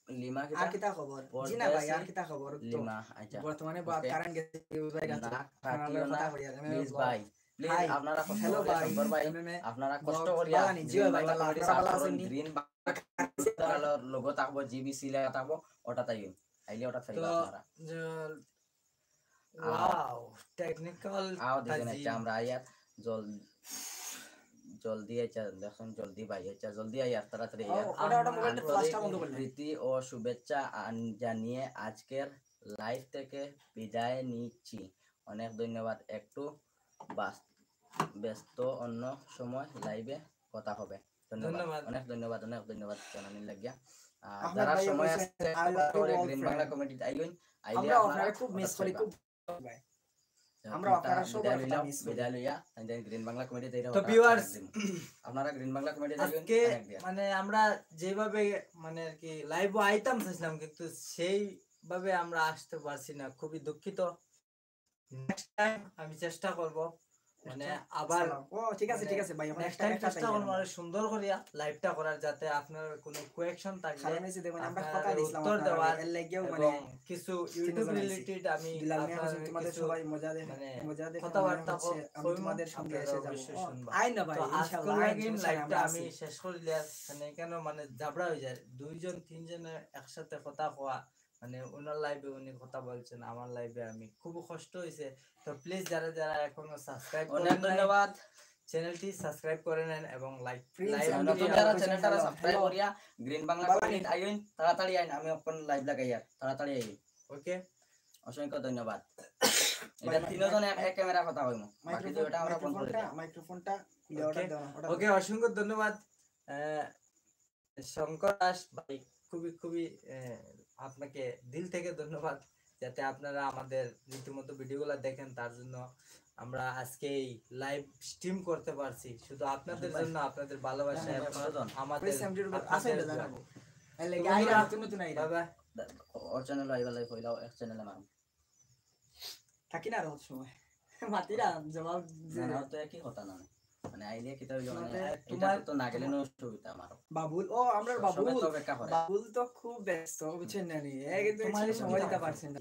লিমা আর কিতা খবর জি না ভাই আর কিতা খবর তো লিমা আচ্ছা বর্তমানে Okay. কারেন্ট গেছে বুঝাই গেছে না কাটিও না প্লিজ ভাই প্লিজ Hi. আপনারা কষ্ট Hello করিয়া ভাই, শঙ্কর ভাই এমএমএ আপনারা কষ্ট vlogs করিয়া বালা নি, জিও ভাই বালা, আপনারা বালা আছেন নি? গ্রিন বাংলা লোগো থাকবো জিবিসি লাগা থাকবো ওটা তাই আইলে ওটা তো পাইবা আপনারা ওয়াও টেকনিক্যাল আও দেখেন আচ্ছা আমরা আয়ার জলদি আচ্ছা দেখুন জলদি ভাই আচ্ছা জলদি আয়ার তাড়াতাড়ি আয়ার ওটা মোবাইলটা ফ্ল্যাশটা বন্ধ করলে প্রীতি ও শুভেচ্ছা জানিয়ে আজকের লাইভ থেকে বিদায় নিচ্ছি। অনেক ধন্যবাদ। একটু ব্যস্ত, অন্য সময় লাইভে কথা হবে। ধন্যবাদ, অনেক ধন্যবাদ, অনেক ধন্যবাদ জানানির লাগিয়া। যারা সময় আছে গ্রিন বাংলা কমিটিতে আইবেন, আইলে আপনারা খুব মিস করি, খুব ভাই আমরা আপনারা সবাই মিস করি। বিদায় লইয়া গ্রিন বাংলা কমিটিতে তো ভিউয়ার্স আপনারা গ্রিন বাংলা কমিটিতে আইবেন। আজকে মানে আমরা যেভাবে মানে আর কি লাইভ আইটেম চাইছিলাম কিন্তু সেইভাবে আমরা আসতে পারছি না, খুবই দুঃখিত। নেক্সট টাইম আমি চেষ্টা করব মানে আবার ও ঠিক আছে ঠিক আছে ভাই, নেক্সট টাইম চেষ্টা করব আর সুন্দর করিয়া লাইভটা করার, যাতে আপনার কোনো কোয়েশ্চন থাকলে কারণ এসে দেখুন আমরা কথা দিছিলাম উত্তর দেওয়ার এর লাগেও মানে কিছু ইউটিউব রিলেটেড আমি তোমাদের সবাই মজা দেয় মানে মজা দেয় কথাবার্তা আমি তোমাদের সঙ্গে এসে যাব। শুনবো আই না ভাই তো ইনশাআল্লাহ আজকের লাইভটা আমি শেষ করে দিলাম। মানে কেন মানে ঝাবড়া হয়ে যায়, দুইজন তিনজনের একসাথে কথা কোয়া, মানে ওনার লাইভে উনি কথা বলছেন, আমার লাইভে আমি, খুব কষ্ট হয়েছে। তো প্লিজ যারা যারা এখনো সাবস্ক্রাইব করেন, ধন্যবাদ, চ্যানেলটি সাবস্ক্রাইব করে নেন এবং লাইক নতুন যারা চ্যানেলটা সাবস্ক্রাইব করিয়া গ্রিন বাংলা কমিটি আইন তাড়াতাড়ি আইন, আমি ওপেন লাইভ লাগাইয়া তাড়াতাড়ি আইন। ওকে, অসংখ্য ধন্যবাদ। এটা তিনজন এক ক্যামেরা কথা হইমু, বাকি তো এটা আমরা ফোন করে দিই। মাইক্রোফোনটা ভিডিওটা দাও না ওটা। ওকে, অসংখ্য ধন্যবাদ শঙ্কর দাস ভাই, খুবই খুবই আপনাকে দিল থেকে ধন্যবাদ, যাতে আপনারা আমাদের রীতিমতো ভিডিওগুলো দেখেন। তার জন্য আমরা আজকে এই লাইভ স্ট্রিম করতে পারছি শুধু আপনাদের জন্য, আপনাদের ভালোবাসা আমাদের জানাবো। এর লাগি আইরা নতুন নতুন আইরা বাবা ওর চ্যানেল আইবা লাইভ হইলাও এক চ্যানেলে মারম থাকি না রোজ সময় মাতিরা জবাব না তো একই কথা না, মানে আইলে কিতা হইলো মানে তোমার তো না গেলে নো সুবিধা আমার বাবুল। ও আমরা বাবুল তো খুব ব্যস্ত বুঝছেন না নি, কিন্তু সময় দিতে পারছেন না।